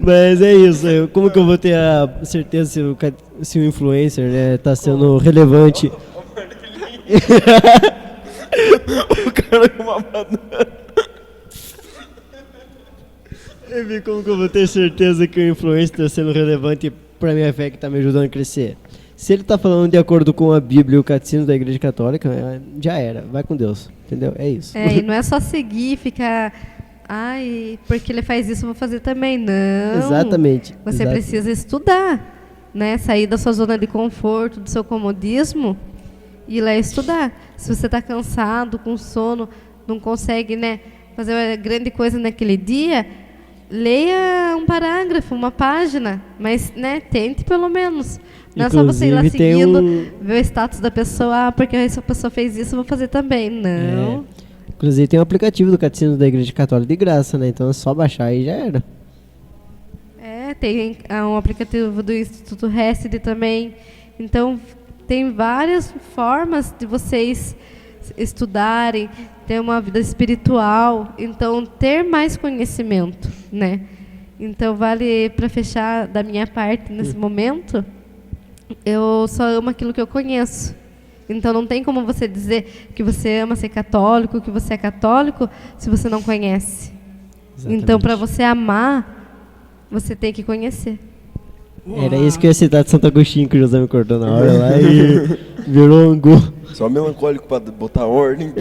Mas é isso. Como que eu vou ter a certeza se o influencer, né, tá sendo relevante? O cara com uma banana. Eu vi como que eu vou ter certeza que o influencer está sendo relevante para minha fé, que está me ajudando a crescer. Se ele está falando de acordo com a Bíblia e o catecismo da Igreja Católica, já era. Vai com Deus. Entendeu? É isso. E não é só seguir e ficar... Ai, porque ele faz isso, eu vou fazer também. Não. Exatamente. Você precisa estudar, né? Sair da sua zona de conforto, do seu comodismo e ir lá estudar. Se você está cansado, com sono, não consegue, né, fazer uma grande coisa naquele dia, leia um parágrafo, uma página, mas, né, tente pelo menos. Não é só você ir lá seguindo, ver o status da pessoa, porque essa pessoa fez isso, eu vou fazer também. Não. Inclusive tem um aplicativo do Catecismo da Igreja Católica de graça, né? Então é só baixar e já era. Tem um aplicativo do Instituto Hesed também. Então, tem várias formas de vocês estudarem, ter uma vida espiritual. Então, ter mais conhecimento, né? Então, vale para fechar da minha parte nesse momento, eu só amo aquilo que eu conheço. Então, não tem como você dizer que você ama ser católico, que você é católico, se você não conhece. Exatamente. Então, para você amar, você tem que conhecer. Era isso que eu ia citar de Santo Agostinho, que o José me cortou na hora lá e virou um gol. Só melancólico para botar ordem.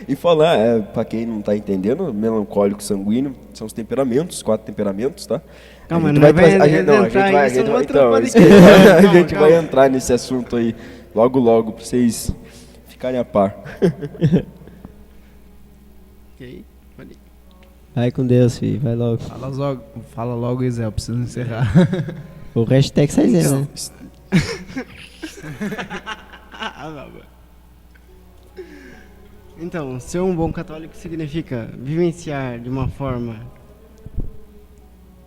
E falar, para quem não tá entendendo, melancólico, sanguíneo, são os temperamentos, 4 temperamentos, tá? Calma, a gente vai entrar nesse assunto aí logo pra vocês ficarem a par. Ok, pode ir. Vai com Deus, filho, vai logo. Fala logo, Isé, eu preciso encerrar. O hashtag sai Zé, né? Então, ser um bom católico significa vivenciar de uma forma...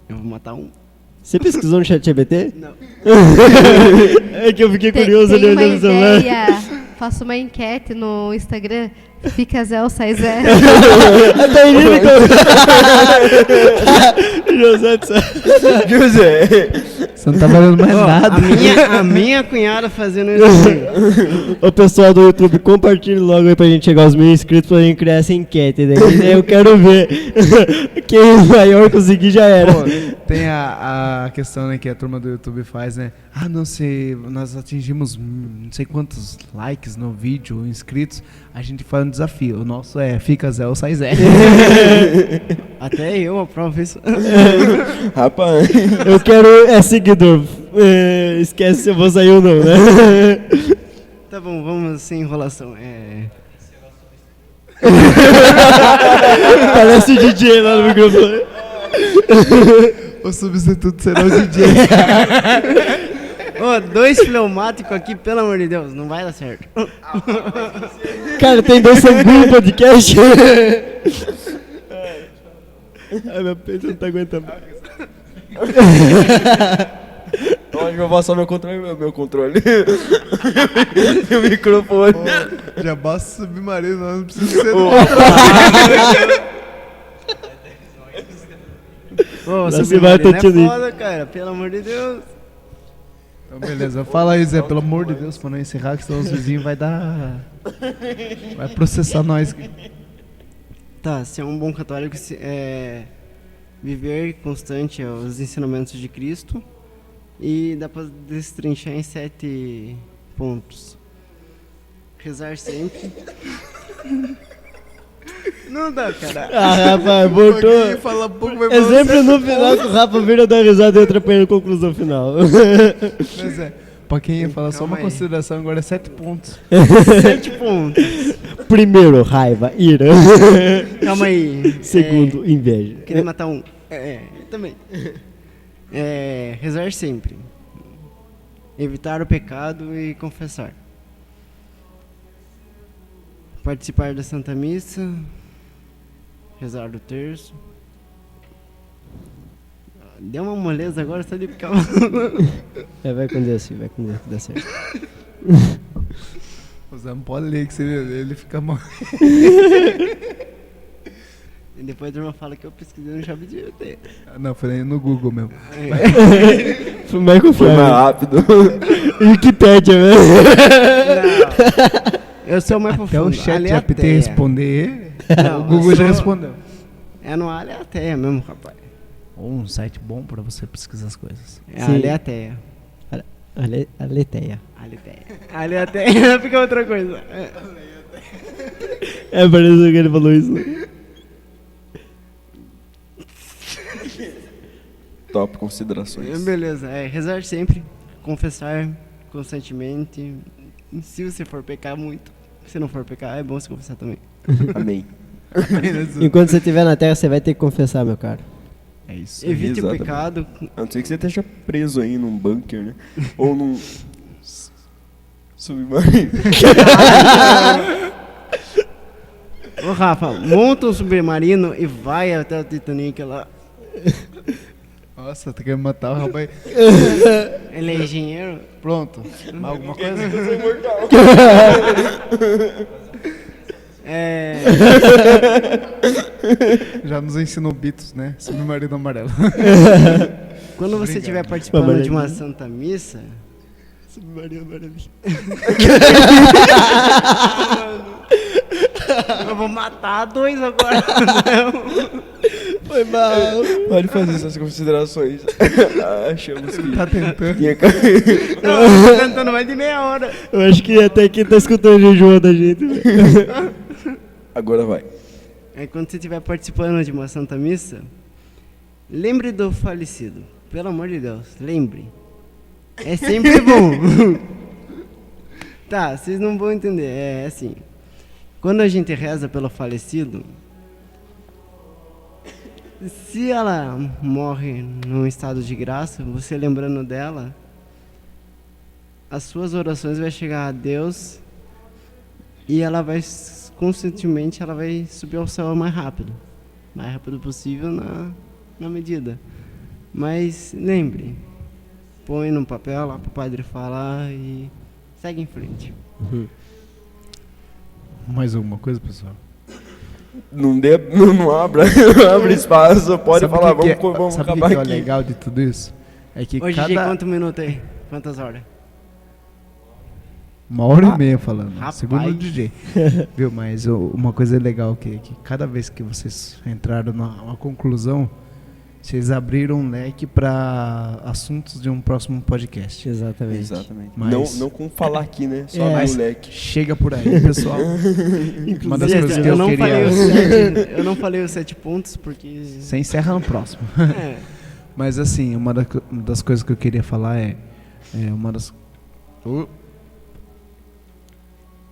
Eu vou matar um. Você pesquisou no ChatGPT? Não. É que eu fiquei curioso ali olhando o celular. Faço uma enquete no Instagram. Fica Zé ou sai Zé? Até José. Você não tá valendo mais nada. A minha cunhada fazendo isso aí. O pessoal do YouTube, compartilhe logo aí pra gente chegar aos 1000 inscritos pra gente criar essa enquete. Né? Eu quero ver. Quem maior conseguir já era. Pô, tem a questão, né, que a turma do YouTube faz, né? Ah, não sei, nós atingimos não sei quantos likes no vídeo, inscritos. A gente faz um desafio. O nosso é fica Zé ou sai Zé. Até eu aprovo isso. Rapaz. Eu quero seguidor. Esquece se eu vou sair ou não, né? Tá bom, vamos sem enrolação. Parece o DJ lá no microfone. O substituto será o DJ. Ô, 2 fleumáticos aqui, pelo amor de Deus, não vai dar certo. Cara, tem 2 sanguíneos no podcast. Ai, meu peito não tá aguentando. Onde eu vou passar meu controle? Meu controle. Meu microfone. Pô, já basta submarino, não precisa ser Ô, submarino é foda, cara, pelo amor de Deus. Então, beleza, fala aí, Zé, pelo amor de Deus, pra não encerrar, que senão os vizinhos vai processar nós. Tá, ser um bom católico é viver constante os ensinamentos de Cristo e dá pra destrinchar em 7 pontos. Rezar sempre. Não dá, cara. Ah, rapaz, voltou. Fala pouco, vai É sempre no final que o Rafa vira dar risada e entra pra ele a conclusão final. Mas pra quem ia falar só uma consideração, agora é 7 pontos. 7 pontos. Primeiro, raiva, ira. Calma aí. Segundo, inveja. Querer matar um. Também. Rezar sempre. Evitar o pecado e confessar. Participar da Santa Missa. Rezar do terço. Deu uma moleza agora, só de ficar. Vai com Deus, filho, vai com Deus, que dá certo. O Zé não pode ler, que ele fica mal. E depois a turma fala que eu pesquisei no ChatGPT. Não, foi no Google mesmo. Foi mais Foi confiável. mais rápido. Wikipédia, velho. Não. Eu sou mais Até o profundo. chat GPT responder, Não, o Google já respondeu. É no Aleateia mesmo, rapaz. Ou um site bom pra você pesquisar as coisas. É Sim. Aleateia. Aleteia. Aleateia fica outra coisa. É, parece que ele falou isso. Top considerações. Beleza, rezar sempre, confessar constantemente. Se você for pecar muito, se não for pecar, é bom se confessar também. Amém. Enquanto você estiver na Terra, você vai ter que confessar, meu caro. É isso. Evite o Exatamente. pecado. A não ser que você esteja preso aí num bunker, né? Ou num submarino. Ô Rafa, monta um submarino e vai até o Titanic lá. Nossa, tá querendo matar o rapaz. Ele é engenheiro. Pronto. Alguma coisa? Já nos ensinou Beatles, né? Submarino amarelo. Quando você estiver participando de uma Santa Missa. Submarino amarelo. Eu vou matar dois agora. Foi mal. Pode fazer essas considerações. Achamos que Tá tentando. tinha Não, eu tô cantando mais de meia hora. Eu acho que até quem tá escutando o jejum da gente. Agora vai. Quando você estiver participando de uma Santa Missa, lembre do falecido. Pelo amor de Deus, lembre. É sempre bom. Tá, vocês não vão entender. É assim. Quando a gente reza pelo falecido, se ela morre num estado de graça, você lembrando dela, as suas orações vão chegar a Deus e ela vai, constantemente, ela vai subir ao céu mais rápido possível na medida. Mas lembre, põe no papel lá pro padre falar e segue em frente. Mais alguma coisa, pessoal? Não abra, não abre espaço, pode Sabe falar, o que vamos sabe o acabar que é o aqui. legal de tudo isso? É que Hoje, cada... quantos minutos aí? Quantas horas? 1h30 falando. Rapaz. Segundo o DJ. Viu? Mas uma coisa legal que cada vez que vocês entraram numa conclusão, vocês abriram um leque para assuntos de um próximo podcast. Exatamente. Exatamente. Mas- Não com falar aqui, né? Só É. abrir o leque. Chega por aí, pessoal. Uma das coisas que eu não queria... falei os 7, eu não falei os 7 pontos porque... Você encerra no próximo. É, Mas assim, uma das coisas que eu queria falar é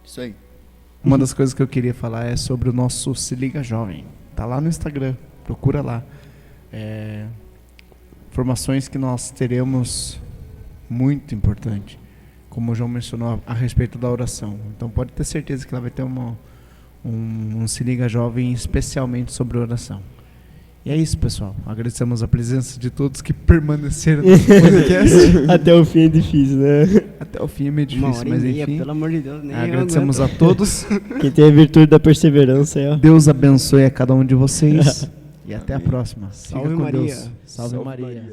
Isso aí. uma das coisas que eu queria falar é sobre o nosso Se Liga Jovem. Tá lá no Instagram, procura lá. Informações que nós teremos muito importante, como o João mencionou a respeito da oração. Então pode ter certeza que ela vai ter um Se Liga Jovem especialmente sobre oração. E é isso, pessoal. Agradecemos a presença de todos que permaneceram no podcast. Até o fim é difícil, né? Até o fim é meio uma difícil, hora mas e meia, enfim. pelo amor de Deus. Nem eu Agradecemos a aguento. todos. Quem tem a virtude da perseverança é, ó. Deus abençoe a cada um de vocês. E até a próxima. Salve Fica com Maria. Deus. Salve, Maria.